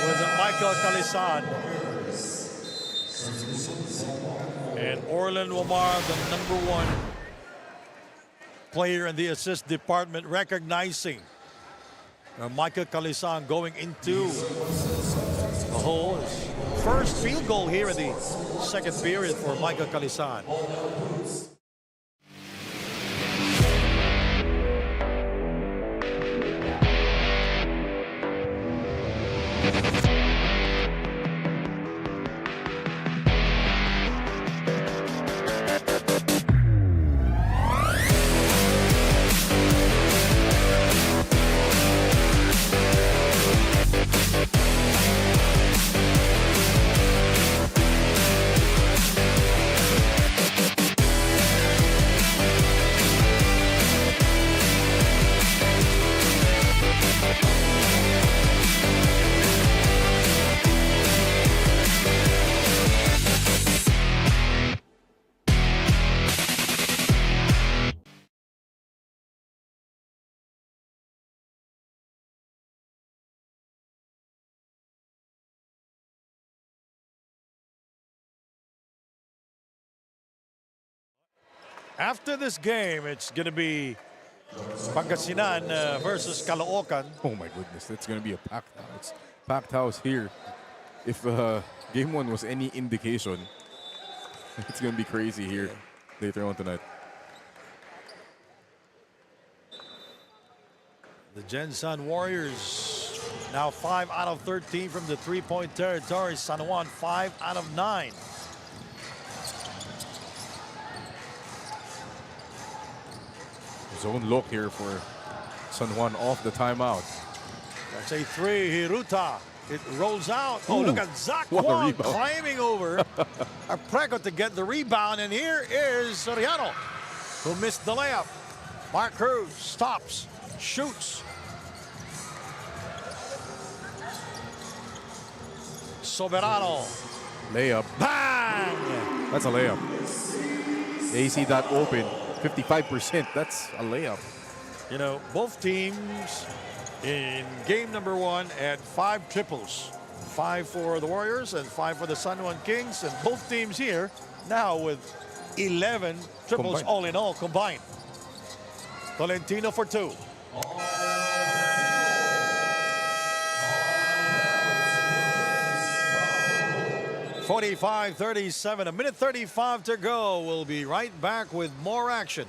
S1: with Michael Calisan. And Orlan Wamar, the #1 player in the assist department, recognizing Michael Calisan going into the hole. First field goal here in the second period for Michael Calisan. After this game, it's going to be Pangasinan versus Caloocan.
S2: Oh my goodness, it's going to be a packed house here. If game 1 was any indication, it's going to be crazy here later on tonight.
S1: The Gensan Warriors Now 5 out of 13 from the three-point territory. San Juan 5 out of 9.
S2: Zone look here for San Juan off the timeout.
S1: That's a three. Hiruta. It rolls out. Oh,
S2: Ooh,
S1: look at Zach
S2: what a
S1: Wong
S2: rebound.
S1: climbing over. Prego to get the rebound. And here is Soriano, who missed the layup. Mark Cruz stops, shoots. Soberano.
S2: Layup.
S1: Bang!
S2: That's a layup. They see that open. 55%. That's a layup.
S1: You know, both teams in game number 1 had 5 triples. 5 for the Warriors and 5 for the San Juan Kings. And both teams here now with 11 triples
S2: Combined.
S1: all in all combined. Tolentino for 2. 45-37, a minute 35 to go. We'll be right back with more action.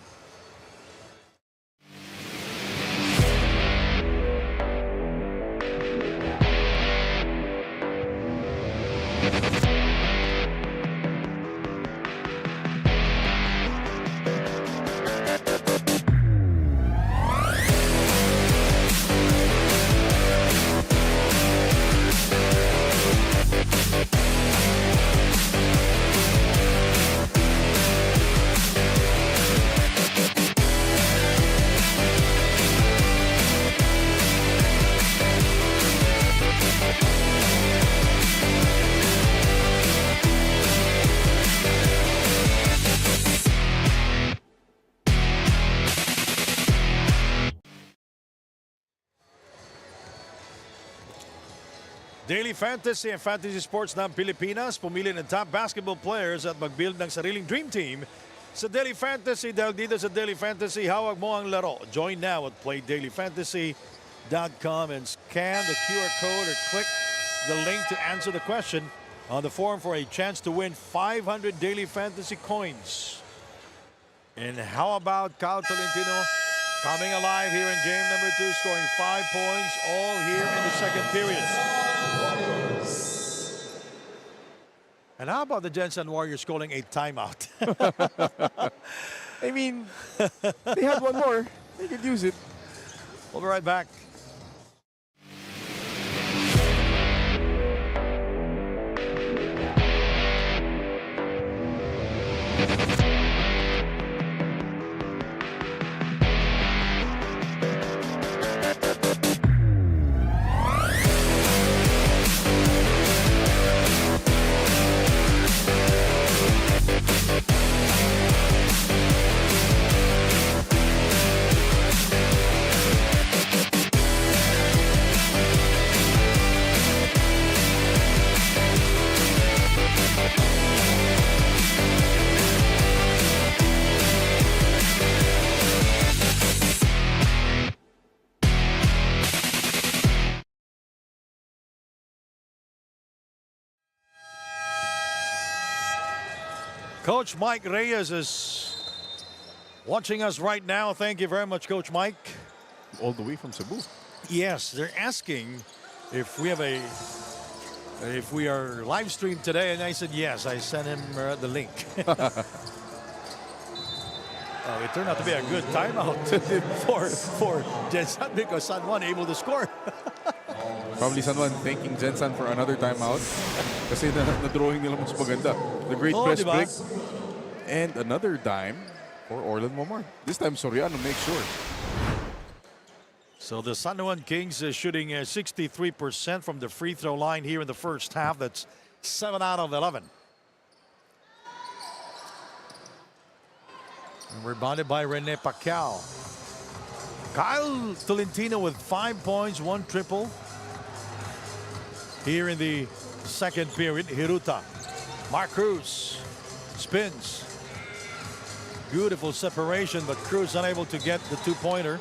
S1: Daily Fantasy and Fantasy Sports ng Pilipinas, pumili ng top basketball players at mag-build ng sariling dream team sa Daily Fantasy. Dahil dito sa Daily Fantasy, hawak mo ang laro. Join now at playdailyfantasy.com and scan the QR code or click the link to answer the question on the form for a chance to win 500 Daily Fantasy coins. And how about Cal Tolentino coming alive here in game number 2, scoring 5 points all here in the second period. And how about the Jensen Warriors calling a timeout?
S2: I mean, they had one more. They could use it.
S1: We'll be right back. Coach Mike Reyes is watching us right now. Thank you very much, Coach Mike.
S2: All the way from Cebu.
S1: Yes, they're asking if we have if we are live streamed today, and I said yes. I sent him the link. It turned out to be a good timeout for Jensen because San Juan able to score.
S2: Probably San Juan thanking Jensen for another timeout. Kasi na-drawing nila mas maganda. The great press
S1: diba?
S2: break. And another dime for Orlan Momar. This time Soriano makes sure.
S1: So the San Juan Kings is shooting 63% from the free throw line here in the first half. That's 7 out of 11. And rebounded by Rene Pacquiao. Kyle Tolentino with 5 points, 1 triple. Here in the second period, Hiruta. Mark Cruz spins. Beautiful separation, but Cruz unable to get the 2-pointer.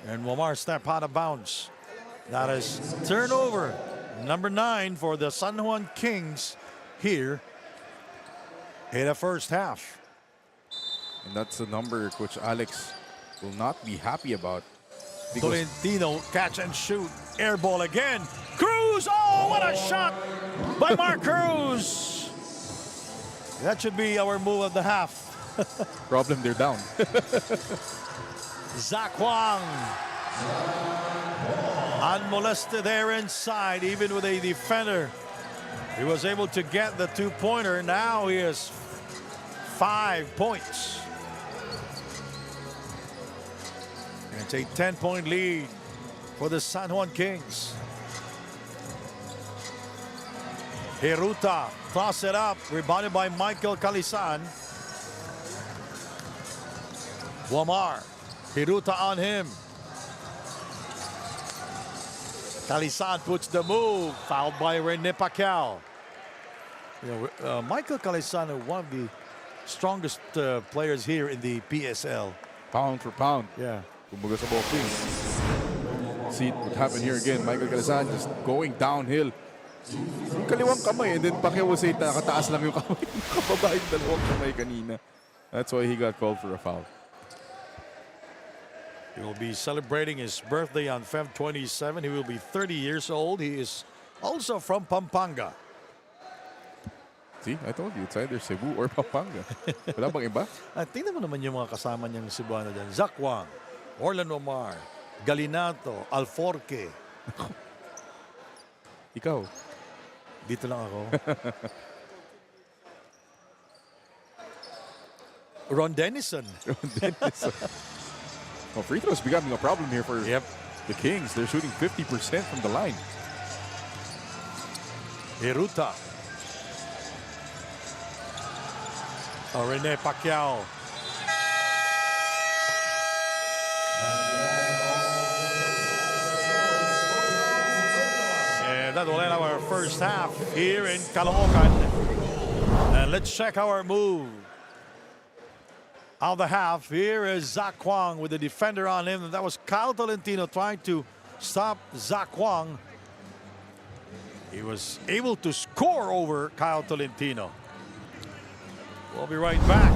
S1: And Womar step out of bounds. That is turnover number 9 for the San Juan Kings here in the first half.
S2: And that's a number Coach Alex will not be happy about.
S1: Tolentino, catch and shoot. Air ball again. Cruz! Oh, what a shot by Mark Cruz! That should be our move of the half.
S2: Problem, they're down.
S1: Zach Huang. Unmolested there inside, even with a defender. He was able to get the two-pointer. Now he has 5 points. And it's a 10-point lead for the San Juan Kings. Hiruta toss it up, rebounded by Michael Calisan. Wamar, Hiruta on him. Calisan puts the move, fouled by Rene Pacquiao. You know, Michael Calisan, one of the strongest players here in the PSL.
S2: Pound for pound.
S1: Yeah.
S2: Kumbaga sa boxing. See what happened here again. Michael Calisan just going downhill. Yung kaliwang kamay, and then Pacquiao will say nakataas lang yung kamay. Nakababa yung dalawang kamay kanina. That's why he got called for a foul.
S1: He will be celebrating his birthday on Feb 27. He will be 30 years old. He is also from Pampanga.
S2: See, I told you, it's either Cebu or Pampanga. Wala bang iba?
S1: At tingnan mo naman yung mga kasama niyang Cebuano dyan. Zach Huang, Orlan Omar, Galinato, Alforque.
S2: Ikaw.
S1: Dito lang ako. Ron Dennison.
S2: Well, free throws becoming a problem here for the Kings. They're shooting 50% from the line.
S1: Hiruta. Rene Pacquiao. And that will end our first half here in Caloocan. And let's check our move of the half. Here is Zach Huang with the defender on him. That was Kyle Tolentino trying to stop Zach Huang. He was able to score over Kyle Tolentino. We'll be right back.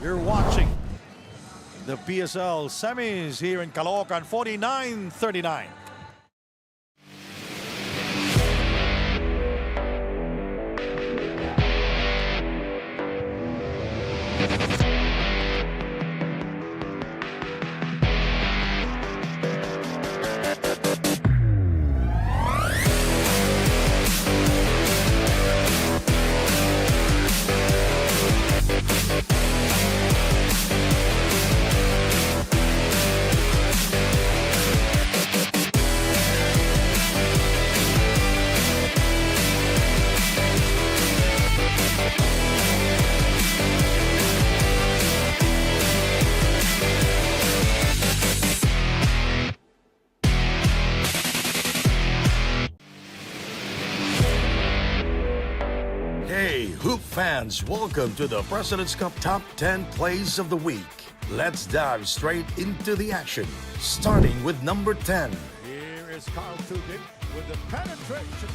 S1: You're watching the PSL semis here in Caloocan, 49-39.
S8: Hey, Hoop fans, welcome to the President's Cup Top 10 Plays of the Week. Let's dive straight into the action, starting with number 10.
S1: Here is Carl Tugin with the penetration.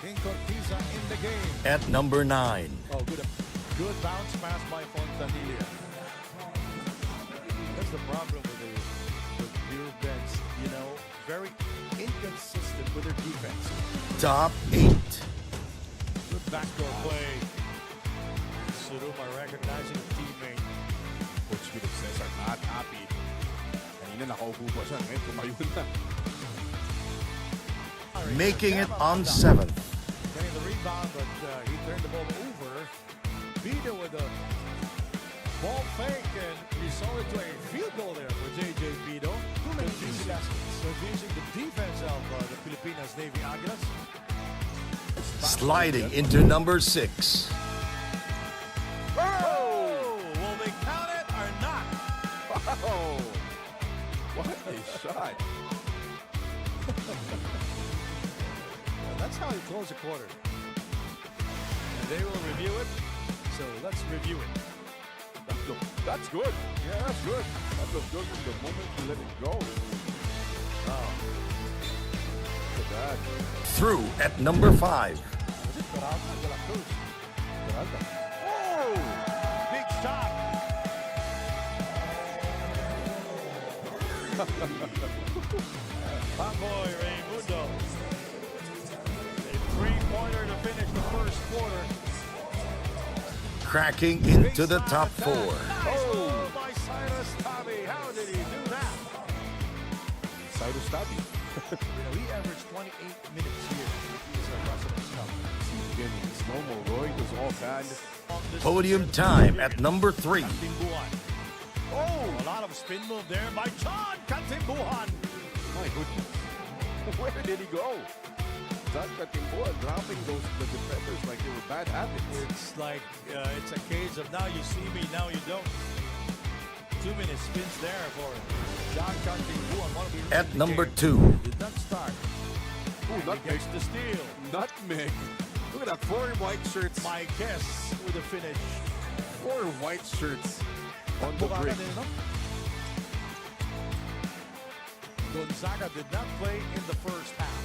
S1: King Cortiza in the game.
S8: At number 9.
S1: Oh, good bounce pass by Fontanilla. That's the problem with the Bureau Beds, you know, very inconsistent with their defense.
S8: Top 8.
S1: Good backdoor play. Suruma recognizing a teammate.
S2: Coach Philip says are not happy. Kanina nakaupo pa siya. Ngayon tumayo na.
S8: Making it on 7th.
S1: Getting the rebound, but he turned the ball over. Vito with a ball fake and resulted to a field goal there for JJ Vito. Confusing the defense of the Filipinas Navy Águilas.
S8: Sliding into number 6.
S1: Oh! Will they count it or not?
S2: Wow! What a shot.
S1: That's how you close a quarter. And they will review it. So let's review it.
S2: That's good. Yeah, that's good. That was good from the moment you let it go. Wow. Look at that.
S8: Through at number 5.
S1: Was it Barata de la Cruz? Pamboy Raimundo. A three-pointer to finish the first quarter.
S8: Cracking into the top four.
S1: Nice move by Cyrus Tabi. How did he do that?
S2: Cyrus Tabi.
S1: He averaged 28 minutes here. He's a President's Cup.
S2: Again, it's normal. Roy was all banned.
S8: Podium time at number 3.
S1: Katimbuhan. Oh, a lot of spin move there by John Katimbuhan.
S2: My goodness. Where did he go? John Katimboa dropping the defenders like they were bad at it.
S1: It's like it's a case of now you see me, now you don't. Too many spins there for John Katimbuhan.
S8: At number 2.
S1: Did not start.
S2: Oh,
S1: And he
S2: nutmeg.
S1: gets the steal.
S2: Nutmeg. Look at that. 4 white shirts.
S1: My guess with the finish.
S2: 4 white shirts on the
S1: Bukakan
S2: break.
S1: din, no? Gonzaga did not play in the first half.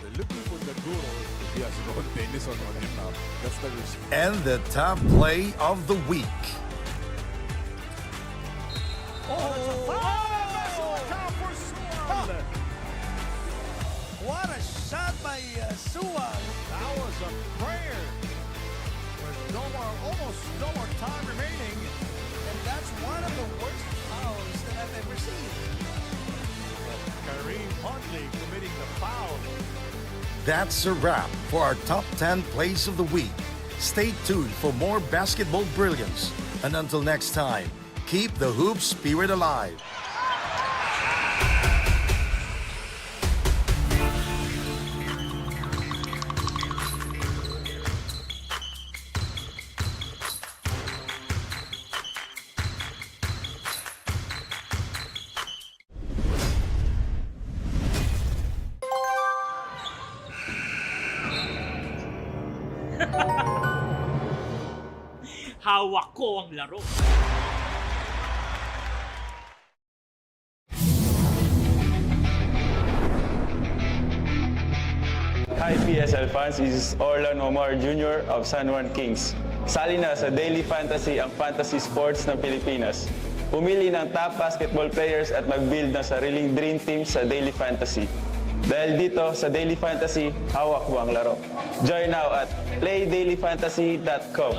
S1: They're looking for the guru.
S2: Yes, Ron Denison on him now. That's the risk.
S8: And the top play of the week.
S1: What a shot by Suwan. That was a prayer. There's almost no more time remaining. And that's one of the worst fouls that I've ever seen. Kareem Huntley committing the foul.
S8: That's a wrap for our top 10 plays of the week. Stay tuned for more basketball brilliance. And until next time, keep the hoop spirit alive.
S9: Hawak ko ang laro.
S10: Hi PSL fans, this is Orlan Omar Jr. of San Juan Kings. Sali na sa Daily Fantasy ang fantasy sports ng Pilipinas. Pumili ng top basketball players at mag-build ng sariling dream team sa Daily Fantasy. Dahil dito sa Daily Fantasy, hawak mo ang laro. Join now at playdailyfantasy.com.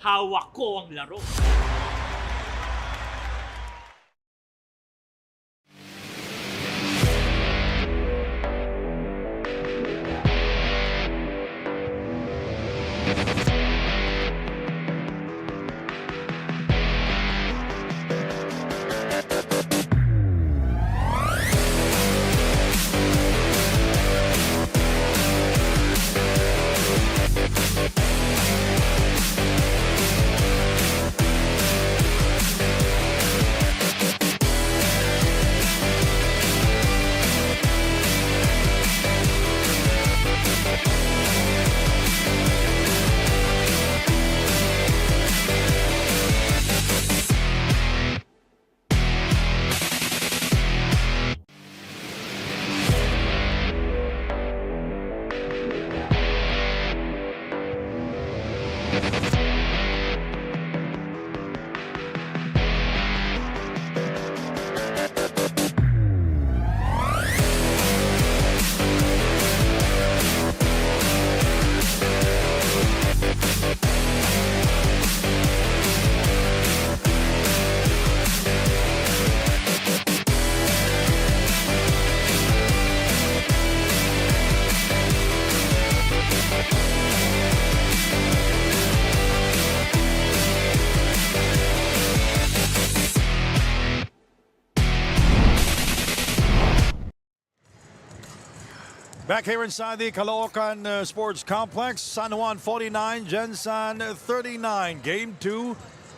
S9: hawak ko ang laro.
S1: Back here inside the Caloocan Sports Complex, San Juan 49, Gensan 39. Game 2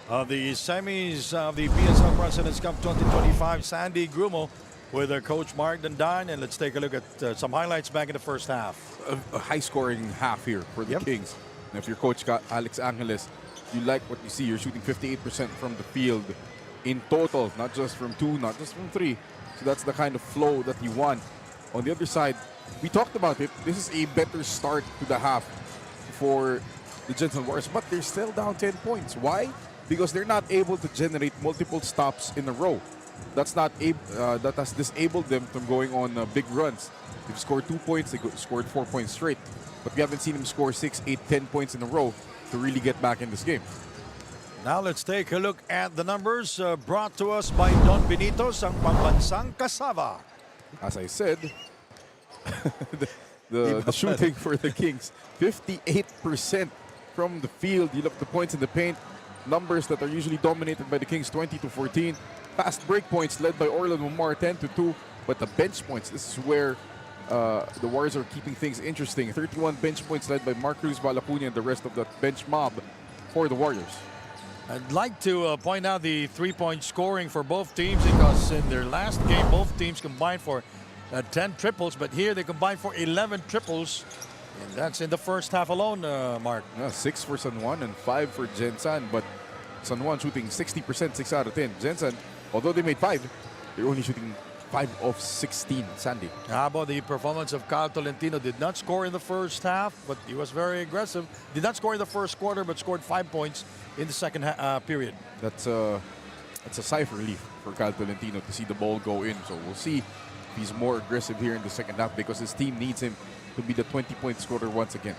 S1: of the semis of the PSL Presidents Cup 2025. Sandy Grumo with their coach Mark Dandine. And let's take a look at some highlights back in the first half.
S2: A high-scoring half here for the Kings. And if your coach got Alex Angeles, you like what you see. You're shooting 58% from the field in total, not just from 2, not just from 3. So that's the kind of flow that you want. On the other side, we talked about it. This is a better start to the half for the Gensan Warriors, but they're still down 10 points. Why? Because they're not able to generate multiple stops in a row. That has disabled them from going on big runs. They've scored 2 points, they scored 4 points straight. But we haven't seen them score 6, 8, 10 points in a row to really get back in this game.
S1: Now let's take a look at the numbers brought to us by Don Benitos, ang pambansang kasava.
S2: As I said, the shooting for the Kings, 58% from the field. You look at the points in the paint, numbers that are usually dominated by the Kings, 20-14. Fast break points led by Orlando Mar, 10-2. But the bench points, this is where the Warriors are keeping things interesting. 31 bench points led by Mark Cruz, Balacuna, and the rest of that bench mob for the Warriors.
S1: I'd like to point out the three-point scoring for both teams, because in their last game, both teams combined for 10 triples, but here they combined for 11 triples. And that's in the first half alone, Mark.
S2: 6 for San Juan and 5 for Gensan, but San Juan shooting 60%, 6 out of 10. Gensan, although they made 5, they're only shooting 5 of 16, Sandy.
S1: How about the performance of Kyle Tolentino? Did not score in the first half, but he was very aggressive. Did not score in the first quarter, but scored 5 points in the second period.
S2: That's a sigh of relief for Kyle Tolentino to see the ball go in. So we'll see if he's more aggressive here in the second half, because his team needs him to be the 20-point scorer once again.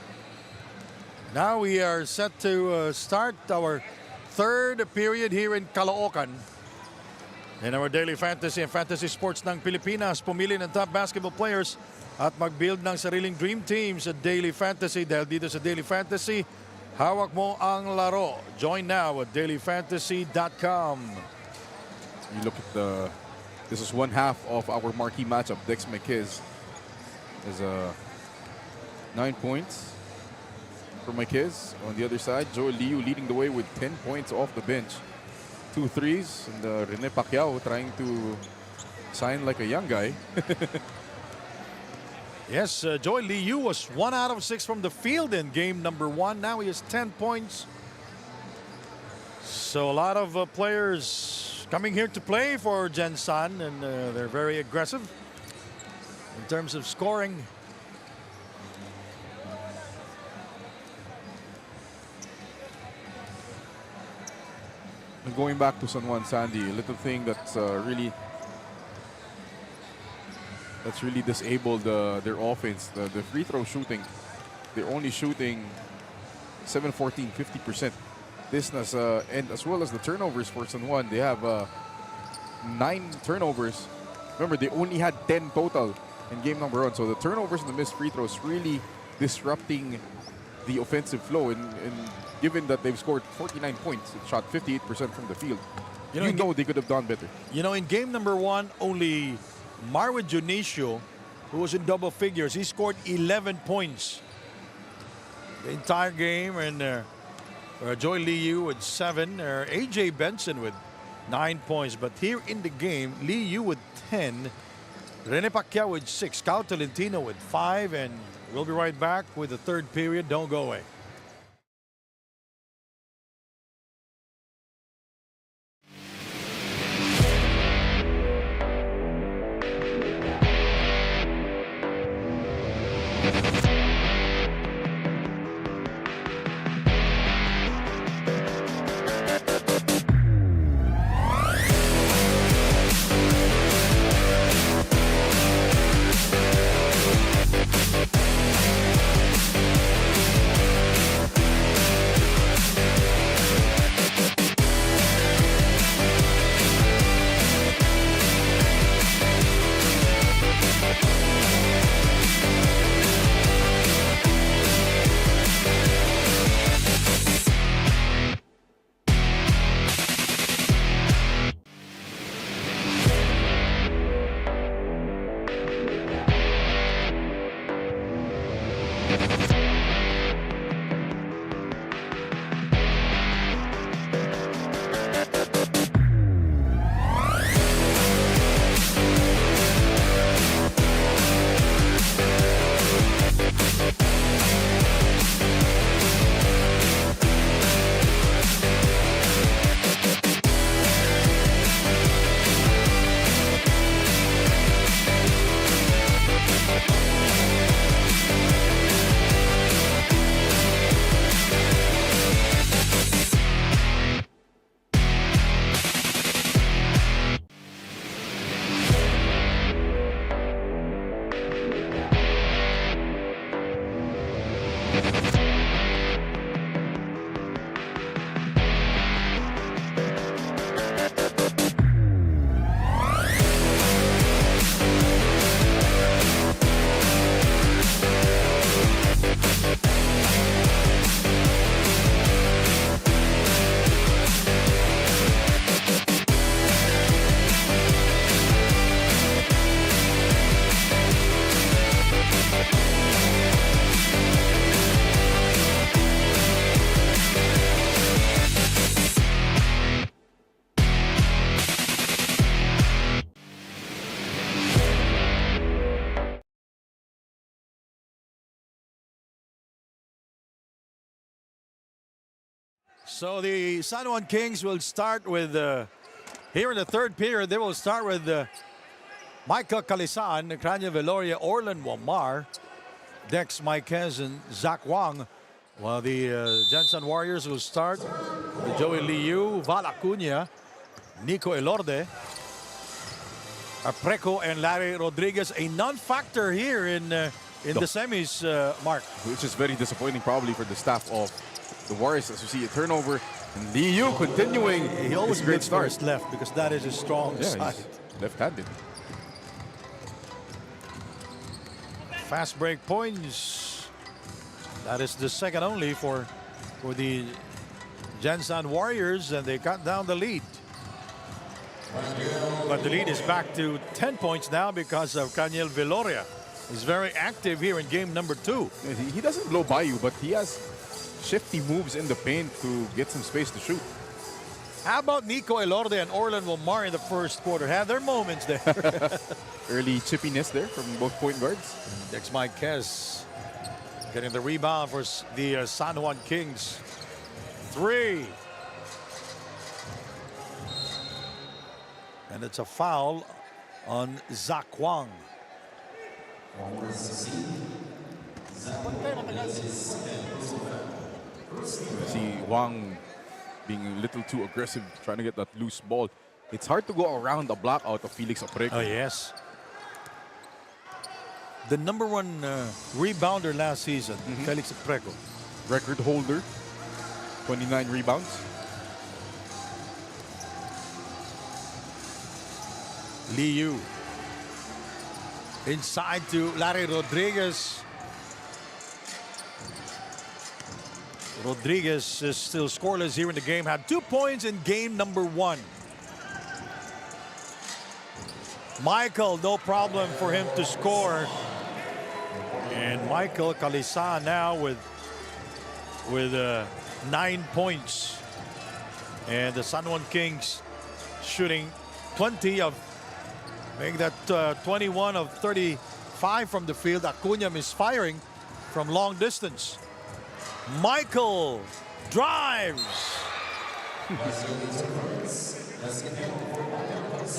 S1: Now we are set to start our third period here in Caloocan. In our daily fantasy and fantasy sports ng Pilipinas, pumili ng top basketball players at mag-build ng sariling dream team sa daily fantasy. Dahil dito sa daily fantasy, hawak mo ang laro. Join now at dailyfantasy.com.
S2: You look at this is one half of our marquee matchup. Dex McKiz is 9 points for McKiz. On the other side, Joel Liu leading the way with 10 points off the bench. 2 threes, and Rene Pacquiao trying to sign like a young guy.
S1: Yes, Joel Liu was 1 out of 6 from the field in game number 1. Now he has 10 points. So a lot of players coming here to play for Gensan, and they're very aggressive in terms of scoring.
S2: And going back to San Juan, Sandy, a little thing that's really disabled their offense. The free throw shooting, they're only shooting 7-14, 50%. business, and as well as the turnovers for San Juan. They have 9 turnovers. Remember, they only had 10 total in game number 1. So the turnovers and the missed free throws really disrupting the offensive flow. And given that they've scored 49 points, it shot 58% from the field. You know they could have done better.
S1: You know, in game number 1, only Marwin Junicio, who was in double figures, he scored 11 points the entire game. And Joy Liu with 7, AJ Benson with 9 points. But here in the game, Liu with 10, Rene Pacquiao with 6, Cal Tolentino with 5, and we'll be right back with the third period. Don't go away. So the San Juan Kings will start with, here in the third period, they will start with Michael Calisan, Crania Veloria, Orlan Wamar, Dex Marquez, and Zach Wang. While the Jensen Warriors will start with Joey Liu, Val Acuña, Nico Elorde, Apreco, and Larry Rodriguez. A non-factor here in the semis, Mark.
S2: Which is very disappointing probably for the staff of the Warriors, as you see a turnover. And Liu continuing.
S1: He always
S2: his great
S1: gets
S2: start.
S1: first left because that is his strong side.
S2: He's left-handed.
S1: Fast break points. That is the second only for the Jensen Warriors, and they cut down the lead. But the lead is back to 10 points now because of Caniel Veloria. He's very active here in game number 2.
S2: He doesn't blow by you, but he has shifty moves in the paint to get some space to shoot.
S1: How about Nico Elorde and Orlan Wamar in the first quarter? Have their moments there.
S2: Early chippiness there from both point guards.
S1: Dex Marquez getting the rebound for the San Juan Kings. 3. And it's a foul on Zach Wang.
S2: See Wang being a little too aggressive, trying to get that loose ball. It's hard to go around the block out of Felix Apreco.
S1: Oh, yes. The number 1 rebounder last season, Felix Apreco.
S2: Record holder, 29 rebounds.
S1: Liu. Inside to Larry Rodriguez. Rodriguez is still scoreless here in the game. Had 2 points in game number 1. Michael, no problem for him to score. And Michael Calisan now with 9 points. And the San Juan Kings shooting 20 of, making that 21 of 35 from the field. Acuna misfiring from long distance. Michael drives.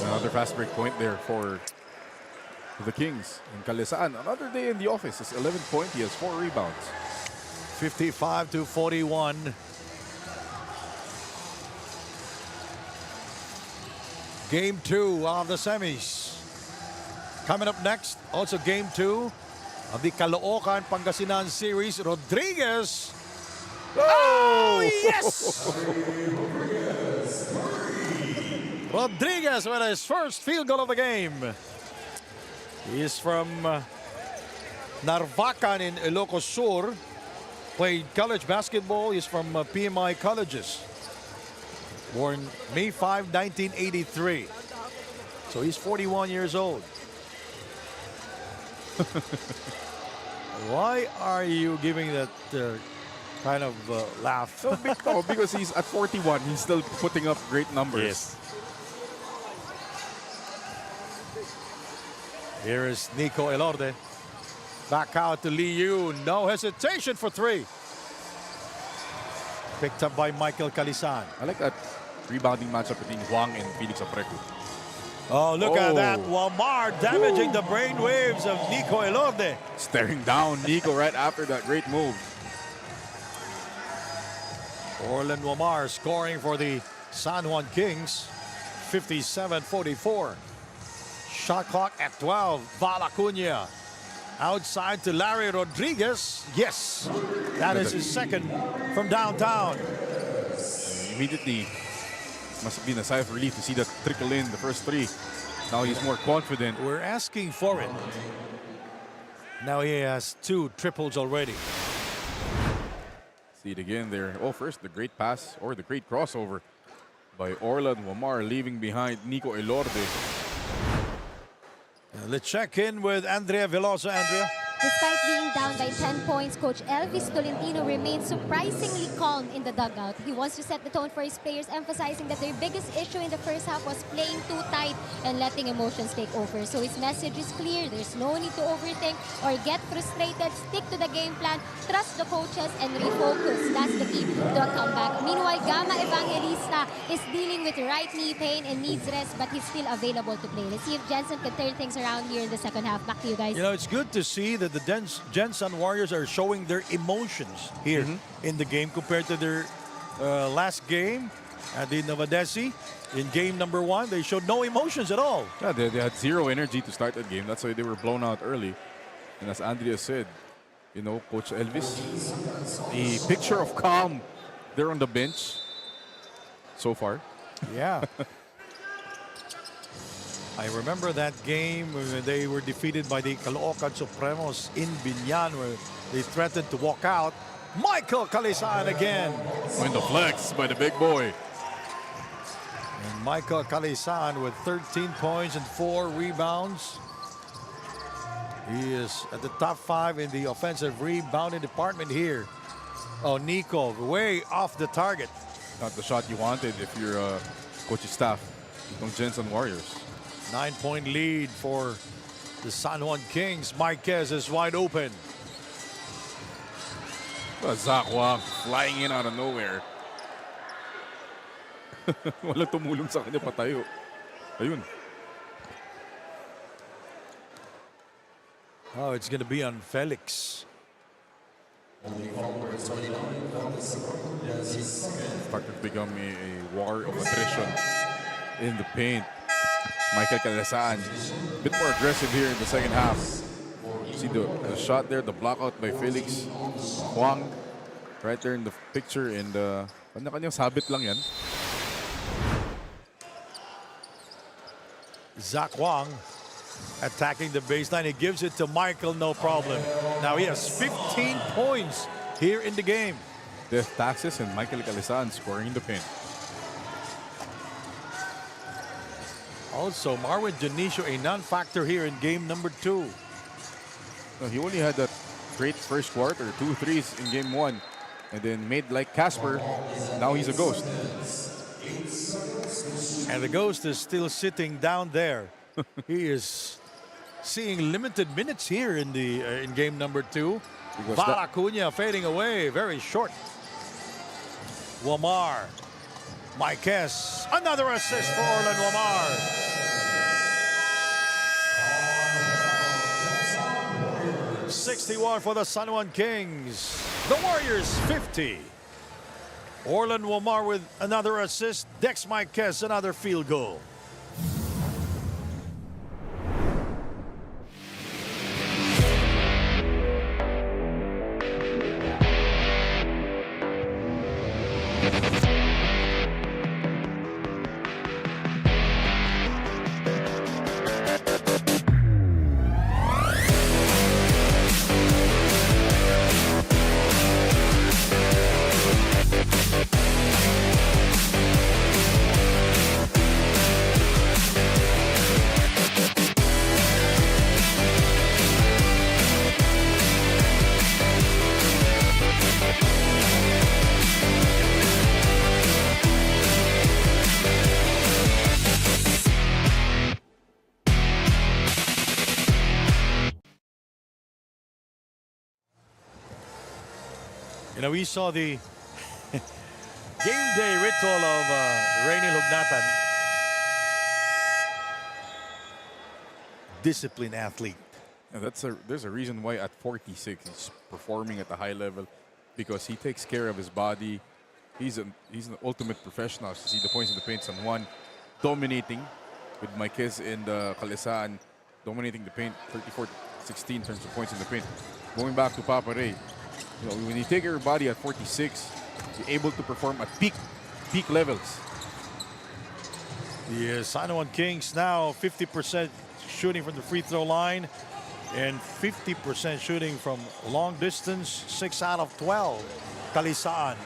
S2: Another fast break point there for the Kings. And Calisan, another day in the office. His 11th point. He has 4 rebounds.
S1: 55-41. Game 2 of the semis. Coming up next, also game 2 of the Caloocan Pangasinan series. Rodriguez. Oh, yes! Rodriguez with his first field goal of the game. He is from Narvacan in Ilocos Sur. Played college basketball. He's from PMI Colleges. Born May 5, 1983. So he's 41 years old. Why are you giving that kind of laugh?
S2: No, because he's at 41. He's still putting up great numbers.
S1: Yes. Here is Nico Elorde. Back out to Liu. No hesitation for 3. Picked up by Michael Calisan.
S2: I like that rebounding matchup between Huang and Felix Aprecu.
S1: Oh, look at that. Wamar damaging the brainwaves of Nico Elorde.
S2: Staring down Nico right after that great move.
S1: Orland Wamar scoring for the San Juan Kings. 57-44. Shot clock at 12. Val Acuna. Outside to Larry Rodriguez. Yes, that is his second from downtown.
S2: Immediately, must have been a sigh of relief to see that trickle in the first 3. Now he's more confident.
S1: We're asking for it. Now he has 2 triples already.
S2: See it again there. Oh, first the great pass or the great crossover by Orland Wamar, leaving behind Nico Elorde.
S1: Let's check in with Andrea Veloso. Andrea.
S3: Despite being down by 10 points, Coach Elvis Tolentino remains surprisingly calm in the dugout. He wants to set the tone for his players, emphasizing that their biggest issue in the first half was playing too tight and letting emotions take over. So his message is clear. There's no need to overthink or get frustrated. Stick to the game plan, trust the coaches, and refocus. That's the key to a comeback. Meanwhile, Gama Evangelista is dealing with right knee pain and needs rest, but he's still available to play. Let's see if Jensen can turn things around here in the second half. Back to you guys.
S1: You know, it's good to see that the Jensen Warriors are showing their emotions here in the game compared to their last game at the Novadesi. In game number 1, they showed no emotions at all.
S2: Yeah, they had 0 energy to start that game. That's why they were blown out early. And as Andrea said, you know, Coach Elvis, a picture of calm there on the bench so far.
S1: Yeah. I remember that game when they were defeated by the Caloocan Supremos in Binyan, where they threatened to walk out. Michael Calisan again.
S2: In the flex by the big boy.
S1: And Michael Calisan with 13 points and 4 rebounds. He is at the top 5 in the offensive rebounding department here. Oh, Nico, way off the target.
S2: Not the shot you wanted if you're coach's staff. Itong Jensen Warriors.
S1: 9-point lead for the San Juan Kings. Marquez is wide open.
S2: Zach Huang flying in out of nowhere. Wala tumulong sa kanya, patayo. Ayun.
S1: Oh, it's going to be on Felix.
S2: Started to become a war of attrition in the paint. Michael Calisan, a bit more aggressive here in the second half. See the shot there, the blockout by Felix Huang, right there in the picture, and Kanya-kanyang sabit lang yan.
S1: Zach Wang attacking the baseline. He gives it to Michael, no problem. Now he has 15 points here in the game.
S2: Death Taxes and Michael Calisan scoring in the paint.
S1: Also, Marwin Dionisio, a non-factor here in game number 2.
S2: No, he only had that great first quarter, 2 threes in game 1, and then made like Casper. Now he's a ghost.
S1: And the ghost is still sitting down there. He is seeing limited minutes here in the in game number 2. Val Acuna fading away, very short. Wamar, Marquez, another assist for Orlan Wamar. .61 for the San Juan Kings. The Warriors 50. Orlan Wamar with another assist. Dex Marquez another field goal. You know, we saw the game day ritual of Rainy Lugnatan. Disciplined athlete.
S2: And there's a reason why at 46 he's performing at a high level, because he takes care of his body. He's an ultimate professional. You see the points in the paint. San Juan dominating with Marquez and Calisan dominating the paint. 34-16 in terms of points in the paint. Going back to Papa Ray, you know, when you take your body at 46, you're able to perform at peak levels.
S1: The San Juan Kings now 50% shooting from the free throw line and 50% shooting from long distance. 6 out of 12. Calisaan.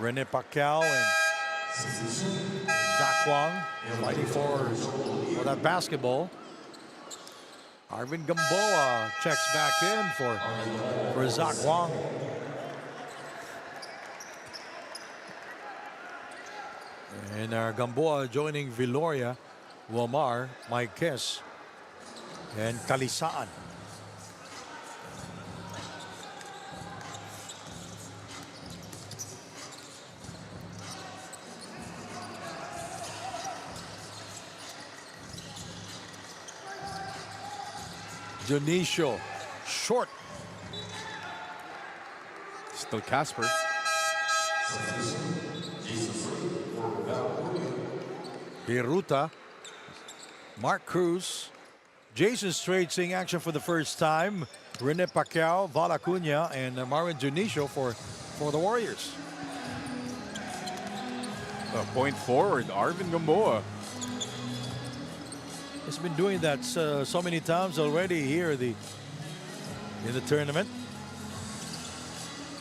S1: Rene Pacquiao and Zach Wang fighting for that basketball. Arvin Gamboa checks back in for Zach Wang. And Gamboa joining Viloria, Wamar, Marquez, and Calisaan. Dionisio, short.
S2: Still Casper.
S1: Hiruta, Mark Cruz, Jason Strait seeing action for the first time. Rene Pacquiao, Val Acuna, and Marwin Dionisio for the Warriors.
S2: Point forward, Arvin Gamboa.
S1: He's been doing that so many times already here in the tournament.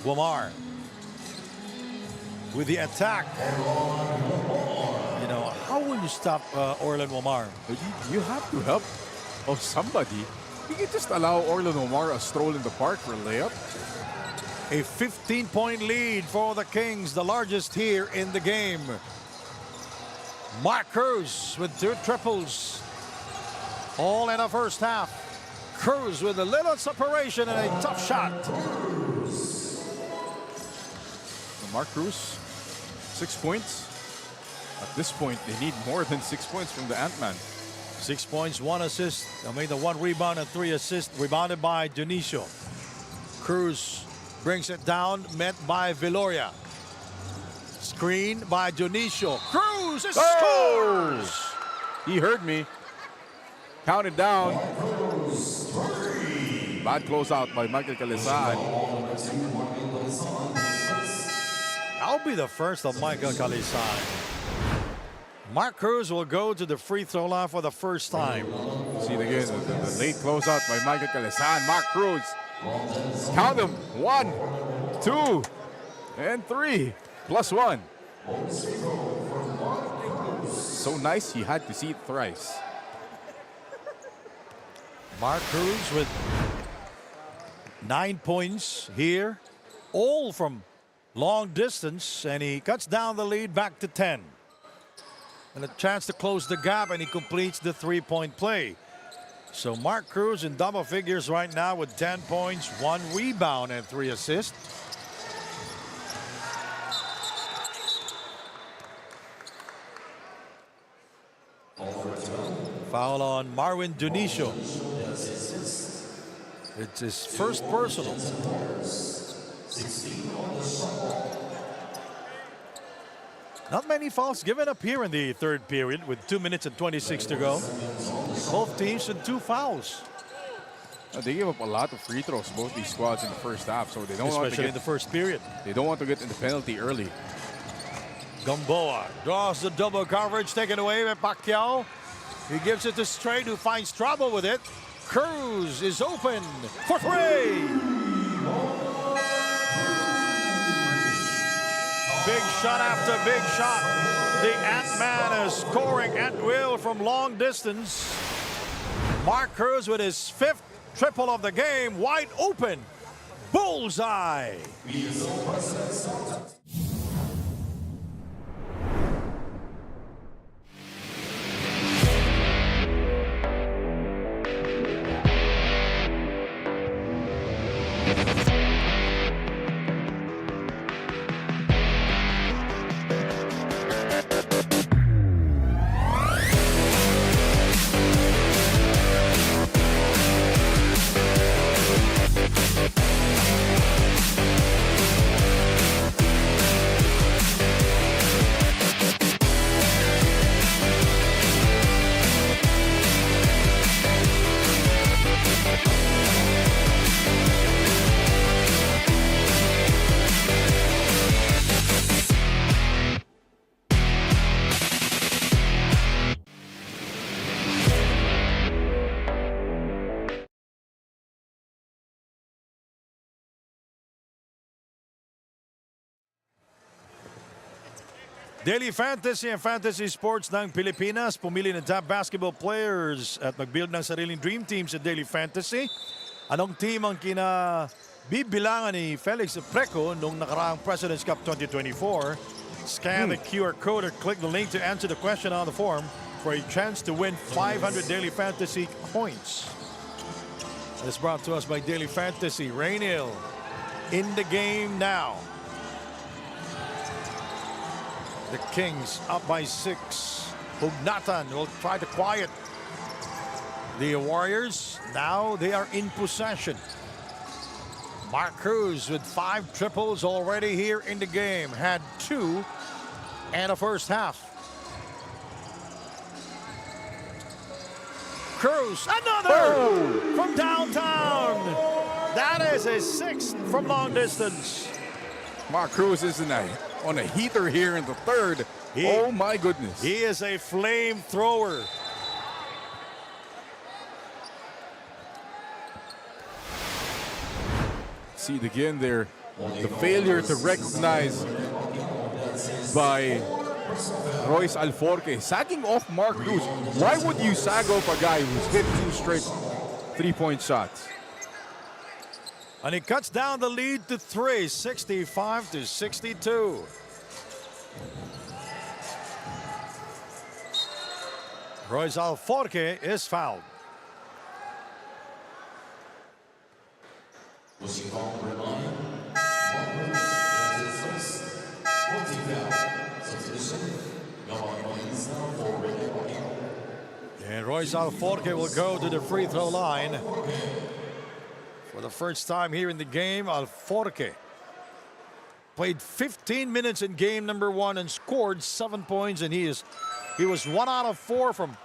S1: Wamar with the attack. You know, how will you stop Orlan Wamar?
S2: You have to help somebody. You can just allow Orlan Wamar a stroll in the park for a layup.
S1: A 15-point lead for the Kings, the largest here in the game. Mark Cruz with 2 triples. All in the first half. Cruz with a little separation and a tough shot.
S2: Mark Cruz, 6 points. At this point, they need more than 6 points from the Ant-Man.
S1: 6 points, 1 assist. They made the 1 rebound and 3 assists. Rebounded by Dionisio. Cruz brings it down, met by Viloria. Screen by Dionisio. Cruz scores!
S2: He heard me. Counted down. Bad closeout by Michael Calisan.
S1: That'll be the first of Michael Calisan. Mark Cruz will go to the free throw line for the first time.
S2: See it again, the late closeout by Michael Calisan. Mark Cruz. Count them. 1, 2, and 3. +1. So nice, he had to see it thrice.
S1: Mark Cruz with 9 points here, all from long distance, and he cuts down the lead back to 10. And a chance to close the gap, and he completes the three-point play. So Mark Cruz in double figures right now with 10 points, 1 rebound, and 3 assists. Foul on Marwin Dionisio. It's his first personal. Not many fouls given up here in the third period with 2 minutes and 26 to go. Both teams with 2 fouls.
S2: They gave up a lot of free throws, both these squads in the first half, so they don't want to
S1: Especially
S2: get,
S1: in the first period.
S2: they don't want to get in the penalty early.
S1: Gamboa draws the double coverage taken away by Pacquiao. He gives it to Straight, who finds trouble with it. Cruz is open for 3. Big shot after big shot. The Ant-Man is scoring at will from long distance. Mark Cruz with his 5th triple of the game, wide open. Bullseye. Daily Fantasy and Fantasy Sports ng Pilipinas. Pumili ng top basketball players at mag-build ng sariling dream team sa Daily Fantasy. Anong team ang kinabibilangan ni Felix Preco nung nakaraang President's Cup 2024? Scan the QR code or click the link to answer the question on the form for a chance to win 500 Daily Fantasy points. It's brought to us by Daily Fantasy. Rainhill in the game now. The Kings up by 6. Hugnatan will try to quiet the Warriors. Now they are in possession. Mark Cruz with 5 triples already here in the game. Had 2 and a first half. Cruz, another from downtown. That is a 6th from long distance.
S2: Mark Cruz is on a heater here in the third. Oh my goodness.
S1: He is a flamethrower.
S2: See it again there. The failure to recognize by Royce Alforque. Sagging off Mark Cruz. Why would you sag off a guy who's hit 2 straight 3-point shots?
S1: And he cuts down the lead to 3, 65-62. Royce Alforque is fouled. And Royce Alforque will go to the free throw line. For the first time here in the game, Alforque played 15 minutes in game number 1 and scored 7 points, and he was 1 out of 4 from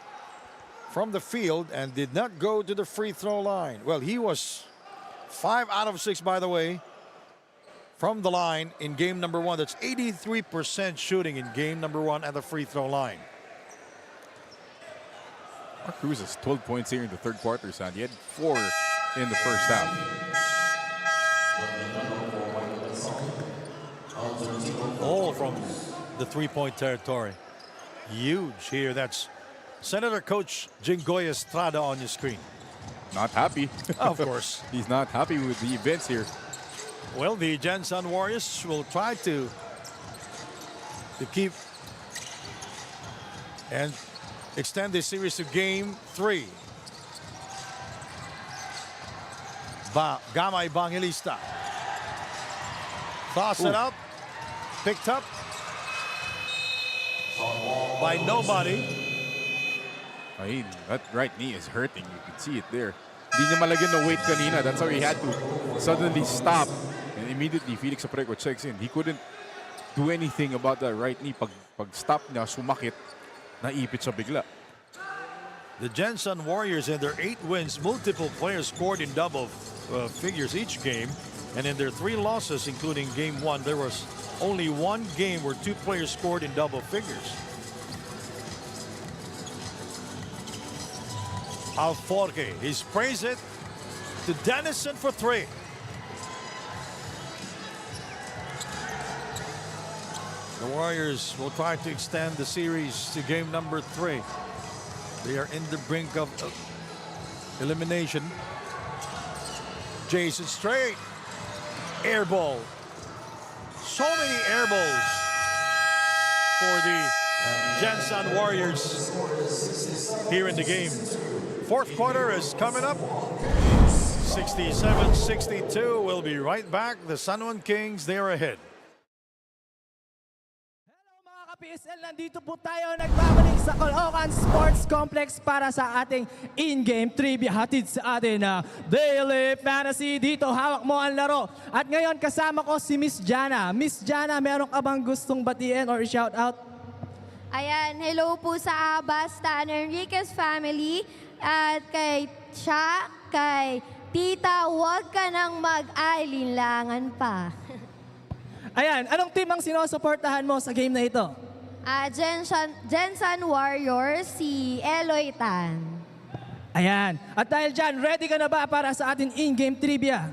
S1: the field and did not go to the free throw line. Well, he was 5 out of 6, by the way, from the line in game number 1. That's 83% shooting in game number 1 at the free throw line.
S2: Mark Cruz has 12 points here in the third quarter, Sandy. He had 4 in the first half.
S1: All from the three-point territory. Huge here. That's Senator Coach Jingoy Estrada on your screen.
S2: Not happy.
S1: Of course.
S2: He's not happy with the events here.
S1: Well, the Gensan Warriors will try to keep and extend this series to game 3. Gamay Evangelista. Toss it up. Picked up by nobody.
S2: Ay, that right knee is hurting. You can see it there. Hindi niya malagyan ng weight kanina. That's how he had to suddenly stop. And immediately, Felix Apreco checks in. He couldn't do anything about that right knee. Pag stop niya, sumakit, naipit siya bigla.
S1: The Gensan Warriors, in their 8 wins, multiple players scored in double figures each game. And in their 3 losses, including game 1, there was only 1 game where 2 players scored in double figures. Alforque, he sprays it to Dennison for 3. The Warriors will try to extend the series to game number 3. They are in the brink of elimination. Jason straight. Air ball. So many air balls for the Gensan Warriors here in the game. Fourth quarter is coming up. 67-62. We'll be right back. The San Juan Kings, they are ahead.
S5: PSL, nandito po tayo nagbabalik sa Caloocan Sports Complex para sa ating in-game trivia hatid sa atin na Daily Fantasy. Dito hawak mo ang laro. At ngayon kasama ko si Miss Jana. Miss Jana, meron ka bang gustong batiin or shout out?
S3: Ayan, hello po sa Basta Enriquez family at kay Cha, kay Tita, huwag ka nang mag-alinlangan pa.
S5: Ayan, anong team ang sinusuportahan mo sa game na ito?
S3: Gensan Warriors, si Eloy Tan.
S5: Ayan, at dahil dyan, ready ka na ba para sa ating in-game trivia?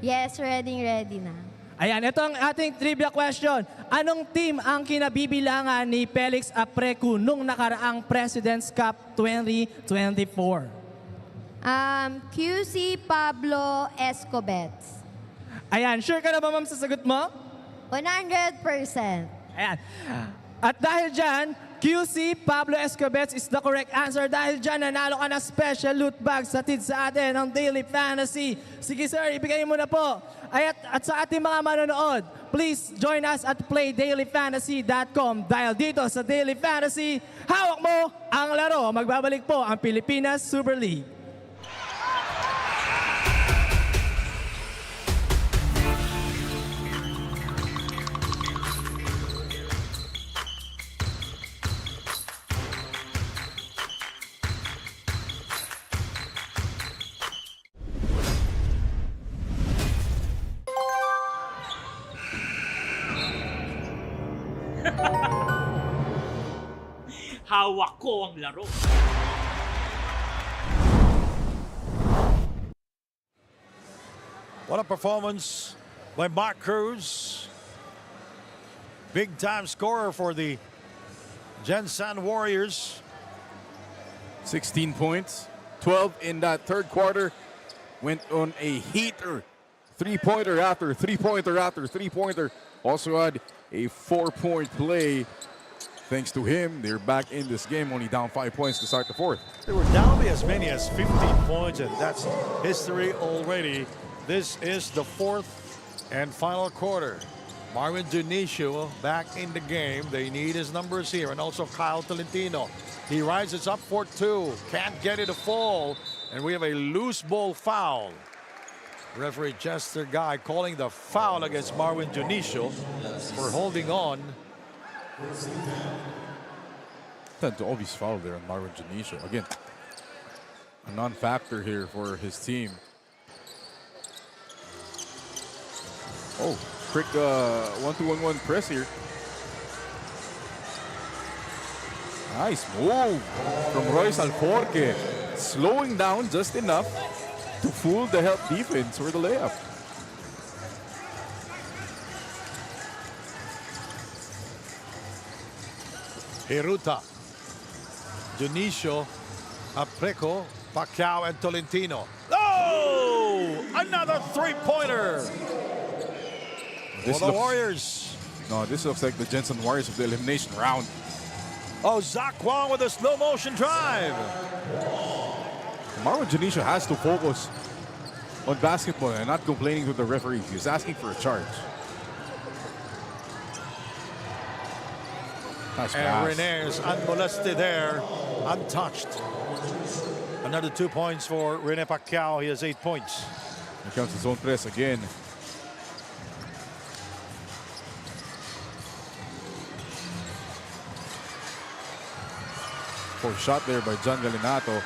S3: Yes, ready na.
S5: Ayan, ito ang ating trivia question. Anong team ang kinabibilangan ni Felix Apreco nung nakaraang President's Cup 2024?
S3: QC Pablo Escobets.
S5: Ayan, sure ka na ba ma'am sa sagot mo?
S3: 100%.
S5: Ayan. At dahil dyan, QC Pablo Escobets is the correct answer. Dahil dyan, nanalo ka na special loot bags hatid sa atin ng Daily Fantasy. Sige sir, ibigay mo na po. At sa ating mga manonood, please join us at playdailyfantasy.com. Dahil dito sa Daily Fantasy, hawak mo ang laro. Magbabalik po ang Pilipinas Super League.
S9: Hawak ko ang laro.
S1: What a performance by Mark Cruz. Big time scorer for the Gensan Warriors.
S2: 16 points, 12 in that third quarter. Went on a heater. Three-pointer after three-pointer after three-pointer. Also had a 4-point play. Thanks to him, they're back in this game, only down 5 points to start the fourth.
S1: They were down by as many as 15 points, and that's history already. This is the fourth and final quarter. Marvin Dionisio back in the game. They need his numbers here, and also Kyle Tolentino. He rises up for 2. Can't get it to fall, and we have a loose ball foul. Referee Chester Guy calling the foul against Marvin Dionisio for holding on.
S2: That's obvious foul there on Marvin Dionisio. Again, a non-factor here for his team. Oh, quick 1-2-1-1 press here. Nice move from Royce Alforque. Slowing down just enough to fool the help defense for the layup.
S1: Hiruta, Dionisio, Apreco, Pacquiao, and Tolentino. Oh! Another three-pointer for the Warriors.
S2: No, this looks like the Jensen Warriors of the elimination round.
S1: Oh, Zach Kwong with a slow-motion drive.
S2: Marlon Dionisio has to focus on basketball and not complaining to the referee. He's asking for a charge. Nice
S1: And
S2: pass.
S1: Rene is unmolested there, untouched. Another 2 points for Rene Pacquiao. He has 8 points.
S2: Here comes his own press again. Poor shot there by John Galinato.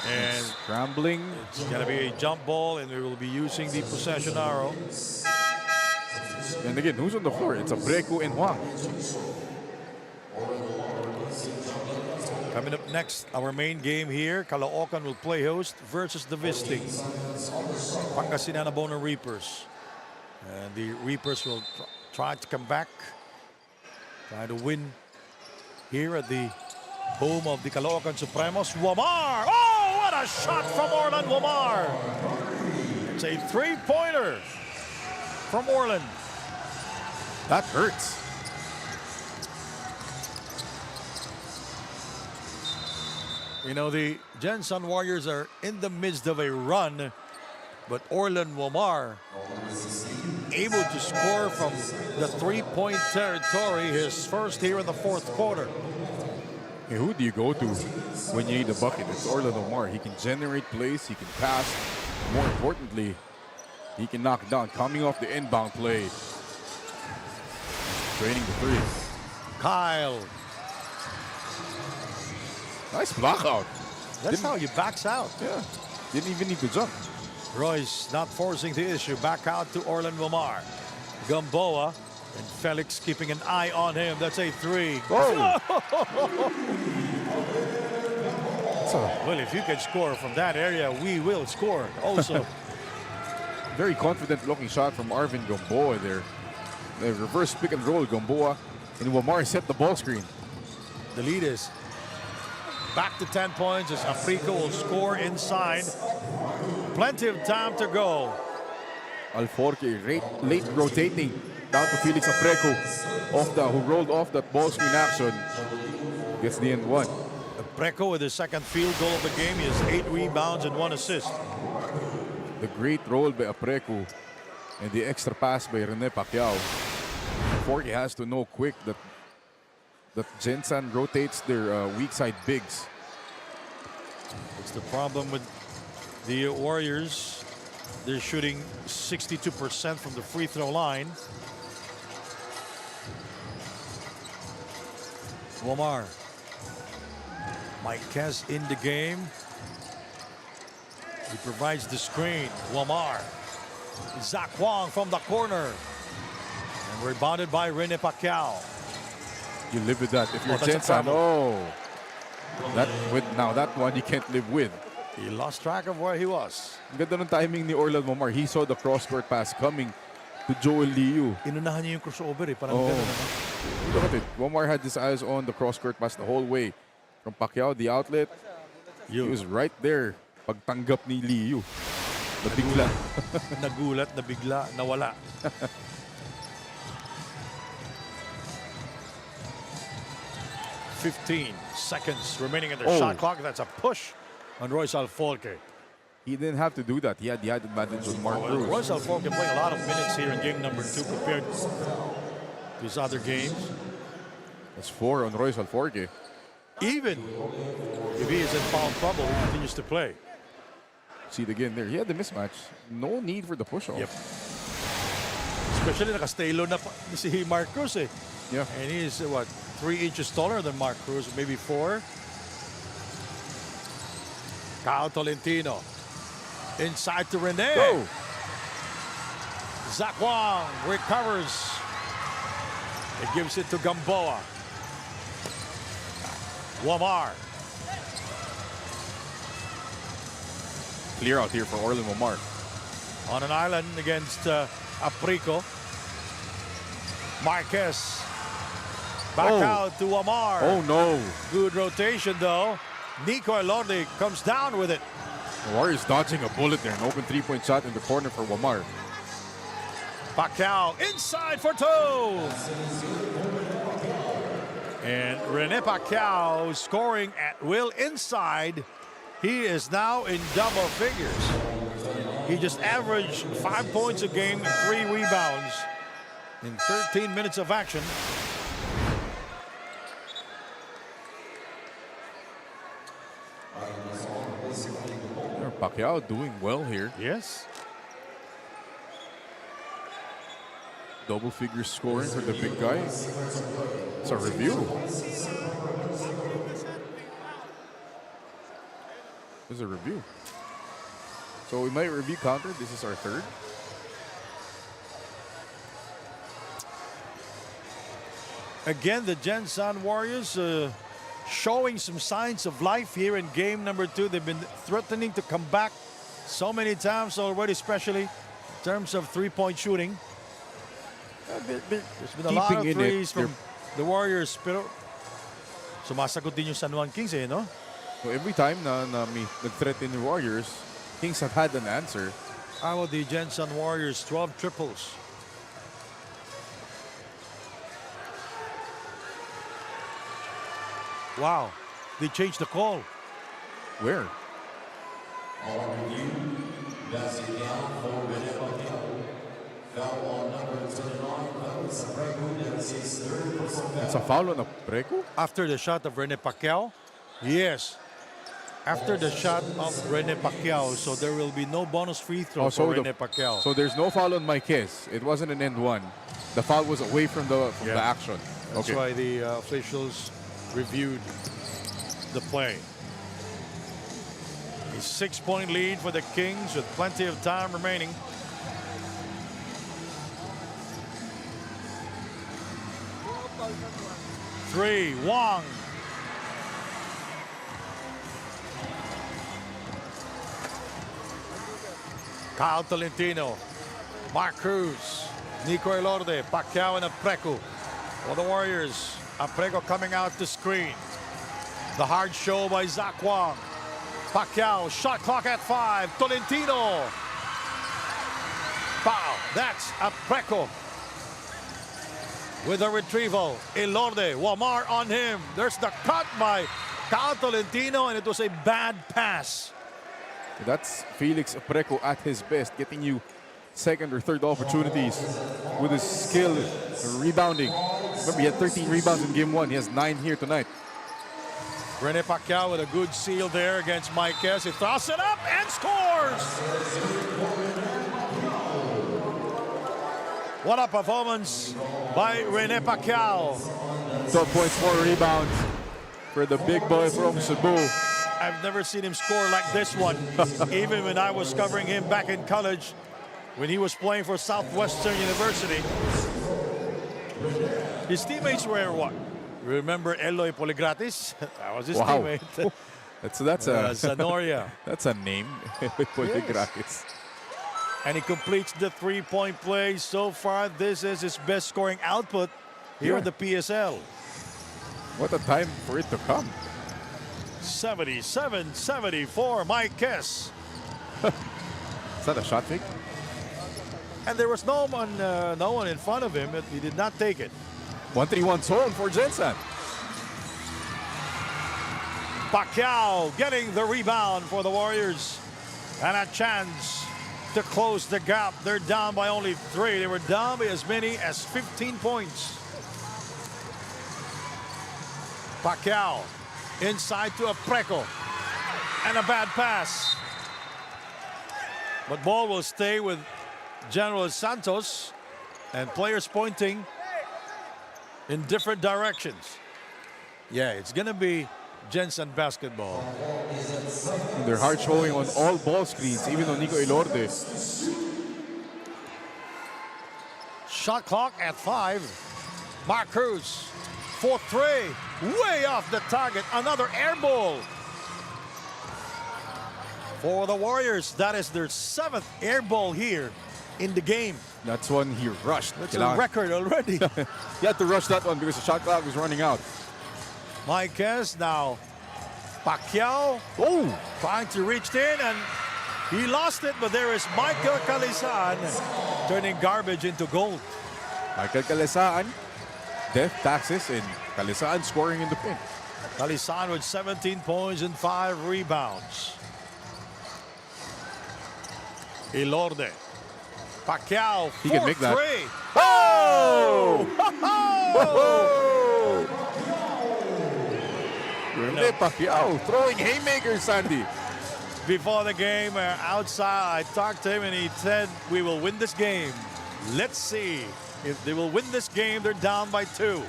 S1: And
S2: Scrambling.
S1: it's going to be a jump ball, and we will be using the possession arrow.
S2: And again, who's on the floor? It's Apreco and Huang.
S1: Coming up next, our main game here, Caloocan will play host versus the visiting Pangasinan Abono Reapers. And the Reapers will try to come back, try to win here at the home of the Caloocan Supremos. Wamar! Oh, what a shot from Orland Wamar! It's a three-pointer from Orland.
S2: That hurts.
S1: You know, the Jensen Warriors are in the midst of a run, but Orland Wamar able to score from the three-point territory, his first here in the fourth quarter.
S2: Hey, who do you go to when you need a bucket? It's Orland Wamar. He can generate plays, he can pass. More importantly, he can knock down. Coming off the inbound play. Draining the three.
S1: Kyle.
S2: Nice block out.
S1: That's how you backs out.
S2: Yeah. Didn't even need to jump.
S1: Royce not forcing the issue. Back out to Orland Wamar. Gamboa and Felix keeping an eye on him. That's a three.
S2: Oh.
S1: Well, if you can score from that area, we will score also.
S2: Very confident looking shot from Arvin Gamboa there. The reverse pick and roll. Gamboa and Wamar set the ball screen.
S1: The lead is back to 10 points as Africa will score inside. Plenty of time to go.
S2: Alforque late rotating down to Felix Apreco who rolled off that ball screen action. Gets the end one.
S1: Apreco with his second field goal of the game. He has 8 rebounds and 1 assist.
S2: The great roll by Apreco and the extra pass by Rene Pacquiao. Forky has to know quick that Jensen rotates their weak side bigs.
S1: It's the problem with the Warriors. They're shooting 62% from the free throw line. Wamar. Marquez in the game. He provides the screen. Wamar. Zach Wong from the corner. And rebounded by Rene Pacquiao.
S2: You live with that. If you're
S1: that's a
S2: Jensen,
S1: travel.
S2: now that one you can't live with.
S1: He lost track of where he was.
S2: Ang ganda ng timing ni Orland Wamar. He saw the cross-court pass coming to Joel Liu.
S1: Inunahan niya yung crossover eh. Parang
S2: Oh.
S1: ganun, ano?
S2: Look at it. Wamar had his eyes on the cross-court pass the whole way. From Pacquiao, the outlet. He was right there. Pagtanggap ni Liu. Nabigla.
S1: Nagulat, nabigla, nawala. "15 seconds remaining in the shot clock. That's a push on Royce Alforque.
S2: He didn't have to do that. He had the advantage on Mark Cruz.
S1: Royce Alforque playing a lot of minutes here in game number 2 compared to his other games.
S2: That's 4 on Royce Alforque.
S1: Even if he is in foul trouble, he continues to play.
S2: See it again there. He had the mismatch. No need for the push-off.
S1: Yep. Especially naka-stay low na si Mark Cruz eh.
S2: Yeah.
S1: And he is, what, 3 inches taller than Mark Cruz, maybe 4. Kyle Tolentino. Inside to Rene.
S2: Go.
S1: Zach Wong recovers. It gives it to Gamboa. Wamar.
S2: Clear out here for Orlin Wamar.
S1: On an island against Aprico. Marquez. Back out to Wamar.
S2: Oh no.
S1: Good rotation though. Nico Elorde comes down with it.
S2: The Warriors dodging a bullet there. An open three-point shot in the corner for Wamar.
S1: Pacquiao inside for two. And Rene Pacquiao scoring at will inside. He is now in double figures. He just averaged 5 points a game and 3 rebounds in 13 minutes of action.
S2: Pacquiao doing well here.
S1: Yes.
S2: Double figure scoring for the big guy. It's a review. It's a review. So we might review counter. This is our third.
S1: Again, the Gensan Warriors showing some signs of life here in game number 2. They've been threatening to come back so many times already, especially in terms of three-point shooting. There's been a lot of threes from the Warriors, pero sumasagot din yung San Juan Kings, no?
S2: So every time na may nag-threaten the Warriors, Kings have had an answer.
S1: How about the Gensan Warriors? 12 triples. Wow, they changed the call.
S2: Where? It's a foul on Aprico?
S1: After the shot of Rene Pacquiao? Yes. After the shot of Rene Pacquiao, so there will be no bonus free throw for Rene Pacquiao.
S2: So there's no foul on Marquez. It wasn't an end one. The foul was away from the action.
S1: That's why the officials reviewed the play. A 6-point lead for the Kings with plenty of time remaining. Three, Wong. Kyle Tolentino, Mark Cruz, Nico Elorde, Pacquiao and Aprico. For the Warriors, Aprico coming out to screen. The hard show by Zach Wong. Pacquiao, shot clock at 5. Tolentino. Foul. That's Aprico. With a retrieval, Elorde, Wamar on him. There's the cut by Kyle Tolentino, and it was a bad pass.
S2: That's Felix Aprico at his best, getting you second or third opportunities with his skill rebounding. Remember, he had 13 rebounds in game 1. He has 9 here tonight.
S1: Rene Pacquiao with a good seal there against Marquez. He throws it up and scores! What a performance by Rene Pacquiao.
S2: 12 points, 4 rebounds for the big boy from Cebu.
S1: I've never seen him score like this one. Even when I was covering him back in college, when he was playing for Southwestern University. His teammates were what? Remember Eloy Poligratis? That was his teammate.
S2: that's a
S1: Zanoria.
S2: That's a name. Poligratis.
S1: And he completes the three-point play. So far, this is his best scoring output here in the PSL.
S2: What a time for it to come.
S1: 77-74, Marquez.
S2: Is that a shot fake?
S1: And there was no one in front of him. He did not take it.
S2: 1-3-1 zone for Gensan.
S1: Pacquiao getting the rebound for the Warriors. And a chance to close the gap. They're down by only 3. They were down by as many as 15 points. Pacquiao inside to Aprico. And a bad pass. But ball will stay with General Santos. And players pointing in different directions. Yeah, it's going to be Gensan basketball.
S2: They're hard showing on all ball screens, even on Nico Elorde.
S1: Shot clock at 5. Mark Cruz, 4-3, way off the target. Another air ball for the Warriors. That is their 7th air ball here in the game.
S2: That's one he rushed.
S1: That's a record already.
S2: He had to rush that one because the shot clock was running out.
S1: Marquez now. Pacquiao trying to reach in, and he lost it, but there is Michael Calizan turning garbage into gold.
S2: Michael Calizan, death taxes, and Calizan scoring in the paint.
S1: Calizan with 17 points and 5 rebounds. Elorde. Pacquiao, 4-3.
S2: He can make that.
S1: Oh!
S2: Rene Pacquiao throwing haymakers, Sandy.
S1: Before the game, outside, I talked to him and he said, we will win this game. Let's see if they will win this game. They're down by 2.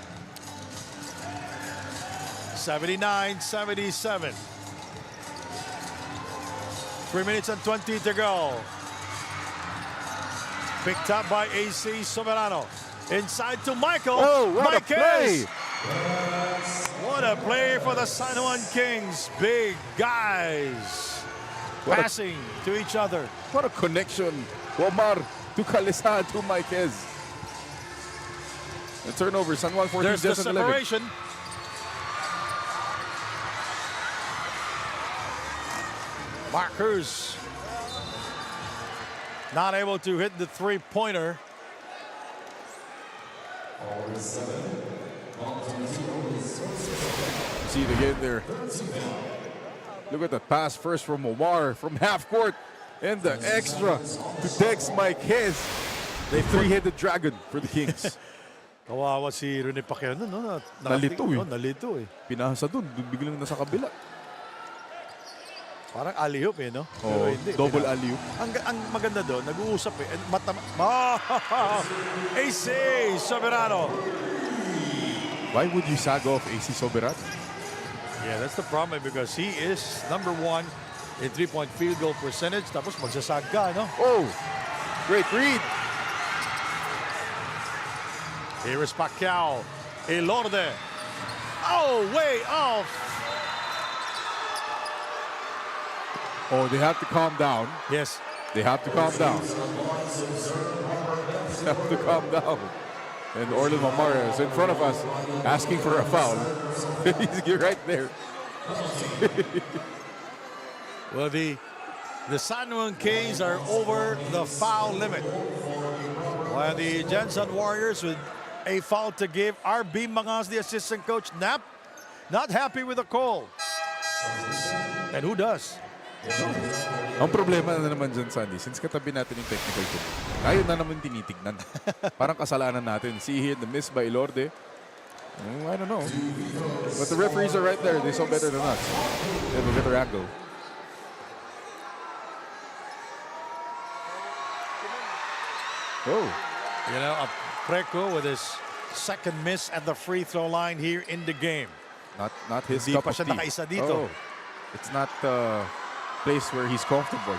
S1: 79-77. 3 minutes and 20 to go. Picked up by AC Soberano. Inside to Michael.
S2: Oh, what a play!
S1: What a play for the San Juan Kings. Big guys passing to each other.
S2: What a connection. Omar to Calizan to Marquez. The turnover, San Juan 14,
S1: There's the
S2: just 11.
S1: separation. Mark Cruz not able to hit the three-pointer.
S2: See it again there. Look at the pass first from Omar from half court. And the extra to Dex Marquez. The three-headed dragon for the Kings.
S1: Kawawa si Rene Pacquiao.
S2: Nalito eh.
S1: Nalito eh.
S2: Pinasa dun, biglang nasa kabila.
S1: Parang alley-oop eh, no?
S2: Oh,
S1: Pero hindi,
S2: double alley-oop.
S1: Ang maganda doon, nag-uusap eh. AC Soberano.
S2: Why would you sag off AC Soberano?
S1: Yeah, that's the problem because he is #1 in three-point field goal percentage. Tapos magsasag ka, no?
S2: Oh, great read.
S1: Here is Pacquiao. Elorde. Oh, way off.
S2: Oh, they have to calm down.
S1: Yes.
S2: They have to calm down. They have to calm down. And Orlin Mamara is in front of us asking for a foul. He's right there.
S1: Well, the San Juan Kings are over the foul limit. While the Jensen Warriors with a foul to give. RB Mangas, the assistant coach, not happy with the call. And who does?
S2: Ang problema na naman dyan, Sandy, since katabi natin yung technical team, tayo na naman tinitignan. Parang kasalanan natin. See here, the miss by Elorde. I don't know. But the referees are right there. They saw better than us. They have a better angle. Oh.
S1: You know, Preco with his second miss at the free throw line here in the game.
S2: Not his
S1: Hindi
S2: cup
S1: pa
S2: of
S1: siya
S2: tea.
S1: nakaisa dito.
S2: Oh. It's not the place where he's comfortable.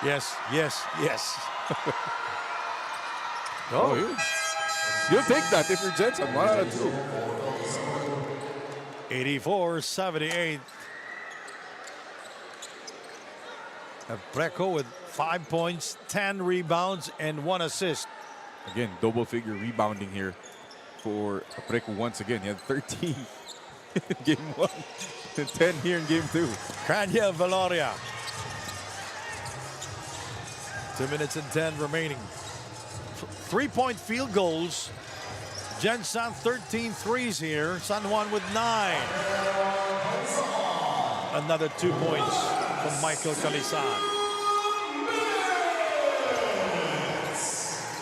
S1: Yes.
S2: Oh, you'll take that if you're Jensen. 1 out of 2.
S1: 84-78. Preco with 5 points, 10 rebounds, and 1 assist.
S2: Again, double figure rebounding here for Preco once again. He had 13 in game 1 and 10 here in game 2.
S1: Crania Valoria. 2 minutes and 10 remaining. 3-point field goals. Jensen 13 threes here. San Juan with 9. Another 2 points from Michael Calizan.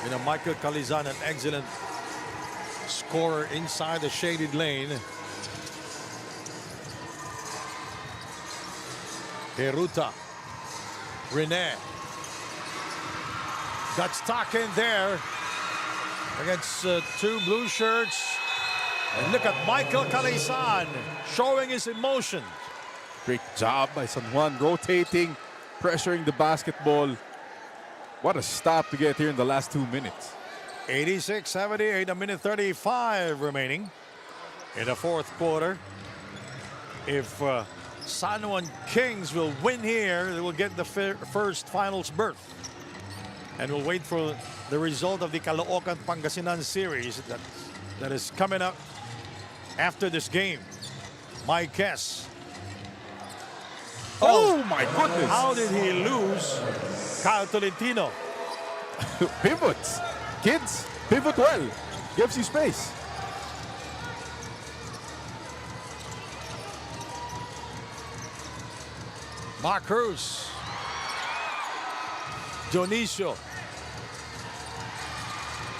S1: You know, Michael Calizan, an excellent scorer inside the shaded lane. Heruta. Rene. Got stuck in there against 2 blue shirts. And look at Michael Calizan showing his emotion.
S2: Great job by San Juan, rotating, pressuring the basketball. What a stop to get here in the last 2 minutes.
S1: 86-78, a minute 35 remaining in the fourth quarter. If San Juan Kings will win here, they will get the first finals berth. And we'll wait for the result of the Caloocan Pangasinan series that is coming up after this game. Mike Kess.
S2: Oh my goodness!
S1: How did he lose Kyle Tolentino?
S2: Pivots. Kids, pivot well. Gives you space.
S1: Mark Cruz. Dionisio.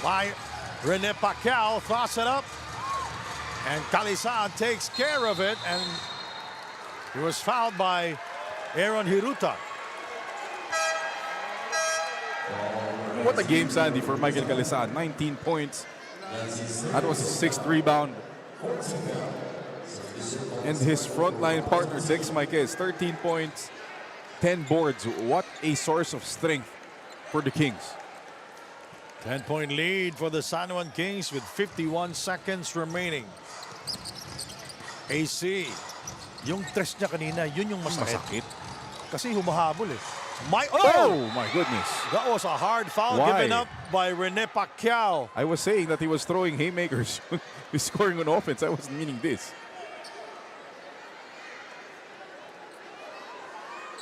S1: By Rene Pacquiao, throws it up. And Calisan takes care of it. And he was fouled by Aaron Hiruta.
S2: What a game, Sandy, for Michael Calisan. 19 points. That was his sixth rebound. And his frontline partner, Dex Marquez, 13 points, 10 boards. What a source of strength for the Kings.
S1: 10-point lead for the San Juan Kings with 51 seconds remaining. AC, yung tres niya kanina, yun yung masakit. Kasi humahabol eh.
S2: Oh my goodness.
S1: That was a hard foul given up by Rene Pacquiao.
S2: I was saying that he was throwing haymakers. He's scoring on offense. I wasn't meaning this.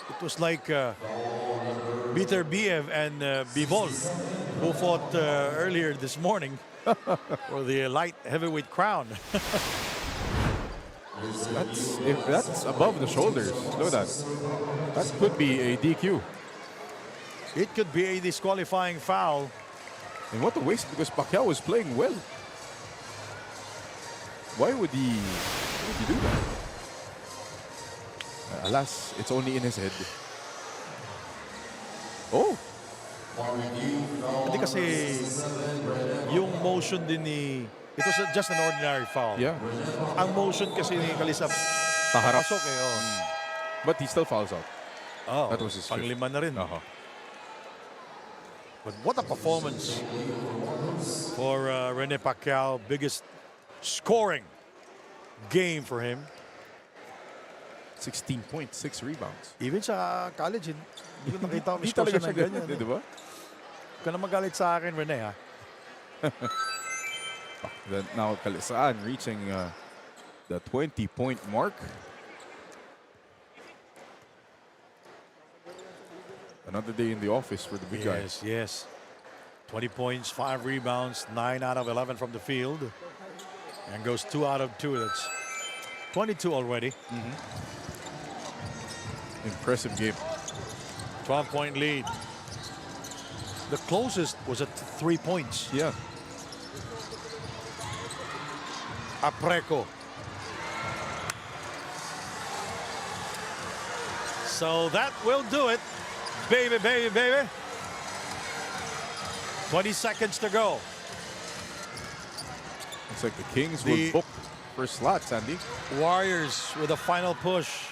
S1: It was like Peter Biev and Bivol, who fought earlier this morning for the light heavyweight crown.
S2: That's above the shoulders. Look at that. That could be a DQ.
S1: It could be a disqualifying foul.
S2: And what a waste, because Pacquiao was playing well. Why would he do that? Alas, it's only in his head. Oh!
S1: Hindi kasi yung motion din ni... It was just an ordinary foul.
S2: Yeah.
S1: Ang motion kasi ni Kalisab
S2: Paharap.
S1: pasok eh. Oh.
S2: But he still fouls out.
S1: Oh,
S2: That was his fifth.
S1: panglima na rin. But what a performance for Rene Pacquiao. Biggest scoring game for him.
S2: 16 points, 6 rebounds.
S1: Even sa college, hindi ko nakita
S2: Di
S1: score
S2: talaga
S1: siya
S2: siya
S1: ng ganyan.
S2: ganyan, di ba?
S1: Huwag ka na magalit sa akin, Rene, ha?
S2: Then now Calisan reaching the 20-point mark. Another day in the office for the big guy.
S1: Yes. 20 points, 5 rebounds, 9 out of 11 from the field. And goes 2 out of 2. That's 22 already.
S2: Impressive game.
S1: 12-point lead. The closest was at 3 points.
S2: Yeah.
S1: Apreco. So that will do it. Baby, baby, baby. 20 seconds to go.
S2: Looks like the Kings will book first slot, Sandy.
S1: Warriors with a final push.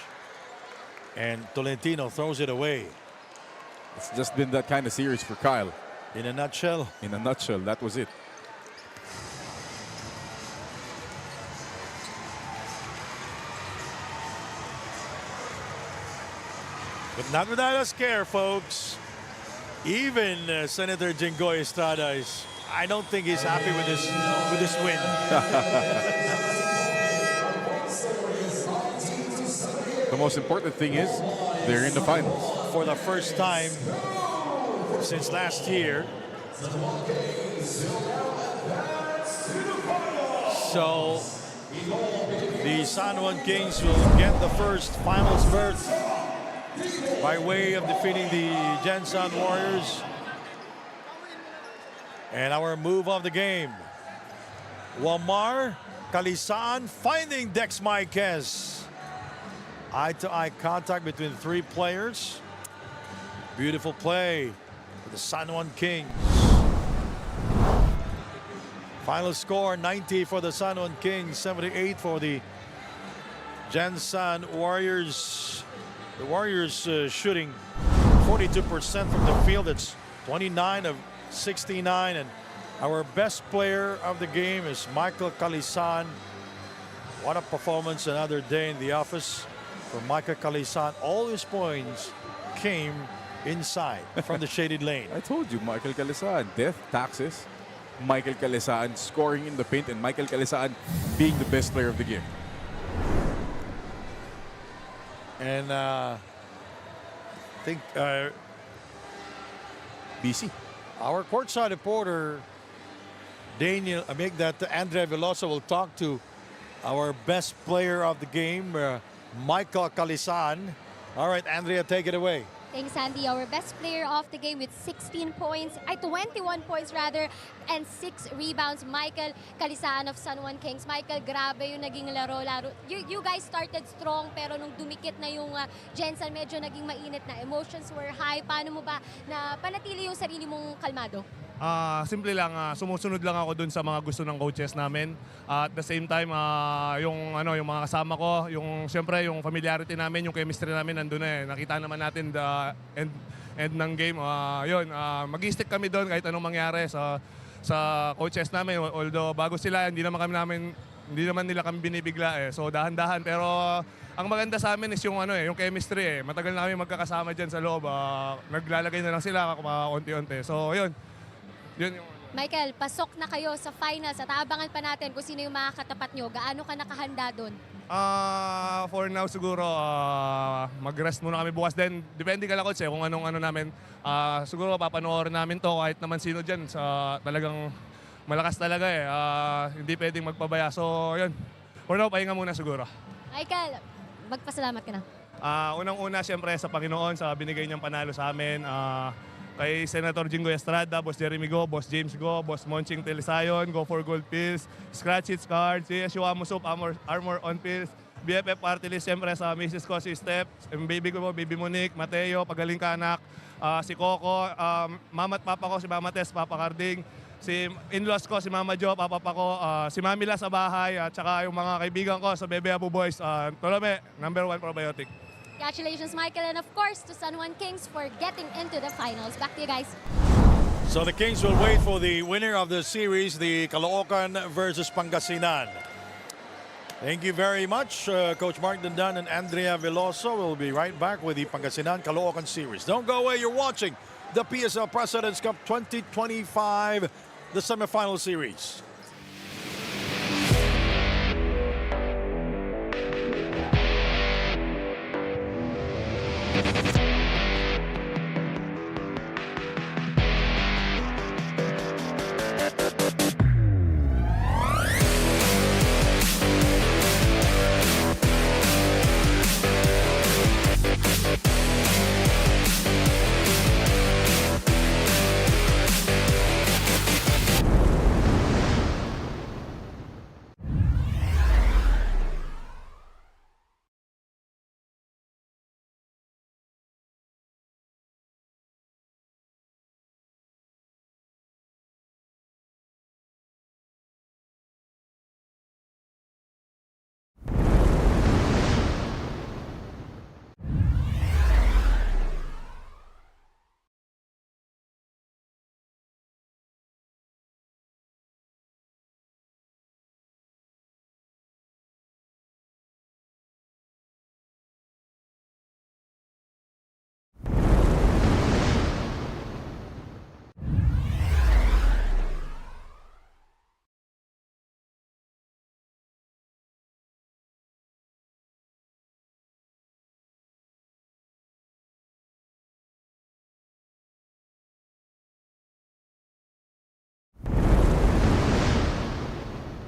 S1: And Tolentino throws it away.
S2: It's just been that kind of series for Kyle.
S1: In a nutshell.
S2: In a nutshell, that was it.
S1: But not without a scare, folks. Even Senator Jinggoy Estrada is, I don't think he's happy with this win.
S2: The most important thing is they're in the finals.
S1: For the first time since last year. So the San Juan Kings will get the first finals berth by way of defeating the Gensan Warriors. And our move of the game. Wamar Calisan finding Dex Marquez. Eye-to-eye contact between 3 players. Beautiful play for the San Juan Kings. Final score 90 for the San Juan Kings, 78 for the Gensan Warriors. The Warriors shooting 42% from the field. It's 29 of 69, and Our best player of the game is Michael Calisan. What a performance, another day in the office for Michael Calisan. All his points came inside from the shaded lane.
S2: I told you, Michael Calisan, death, taxes. Michael Calisan scoring in the paint, and Michael Calisan being the best player of the game.
S1: And I think
S2: BC.
S1: our courtside reporter, Daniel, Andrea Veloso will talk to our best player of the game, Michael Calisan. All right, Andrea, take it away.
S3: Thanks, Andy. Our best player of the game with 21 points rather, and 6 rebounds, Michael Calisan of San Juan Kings. Michael, grabe yung naging laro. You guys started strong, pero nung dumikit na yung Jensen, medyo naging mainit na. Emotions were high. Paano mo ba na panatili yung sarili mong kalmado?
S11: Simple lang, sumusunod lang ako dun sa mga gusto ng coaches namin. At the same time, yung mga kasama ko, siyempre yung familiarity namin, yung chemistry namin nandun na eh. Nakita naman natin the end ng game. Mag-stick kami doon kahit anong mangyari sa coaches namin. Although bago sila, hindi naman nila kami binibigla eh. So dahan-dahan, pero ang maganda sa amin is yung chemistry eh. Matagal na kami magkakasama diyan sa loob. Naglalagay na lang sila unti-unti. So yun yung
S3: Michael, pasok na kayo sa finals at aabangan pa natin kung sino yung makakatapat nyo. Gaano ka nakahanda doon?
S11: For now siguro mag-rest muna kami bukas din. Depende kala coach kung anong namin. Siguro papanoorin namin to kahit naman sino dyan. Talagang malakas talaga eh. Hindi pwedeng magpabaya. So yun. For now, pahinga muna siguro.
S3: Michael, magpasalamat ka na.
S11: Unang-una siyempre sa Panginoon sa binigay niyang panalo sa amin. Kay Senator Jingoy Estrada, Boss Jeremy Go, Boss James Go, Boss Monching Telisayon, Go for Gold Pills, Scratch Hits Cards, CSU Amusop, Armor on Pills, BFF Party List, siyempre sa Mrs. ko, si Steph, yung baby ko, Baby Monique, Mateo, Pagaling ka anak, si Coco, mama at papa ko, si Mama Tess, Papa Carding, si in-laws ko, si Mama Jo, Papa ko, si Mamila sa bahay, at saka yung mga kaibigan ko sa Bebe Abu Boys, Tolome, #1 probiotic.
S3: Congratulations, Michael, and of course to San Juan Kings for getting into the finals. Back to you guys.
S1: So the Kings will wait for the winner of the series, the Caloocan versus Pangasinan. Thank you very much, Coach Mark Dandan and Andrea Veloso. We'll be right back with the Pangasinan Caloocan series. Don't go away. You're watching the PSL Presidents Cup 2025, the semifinal series.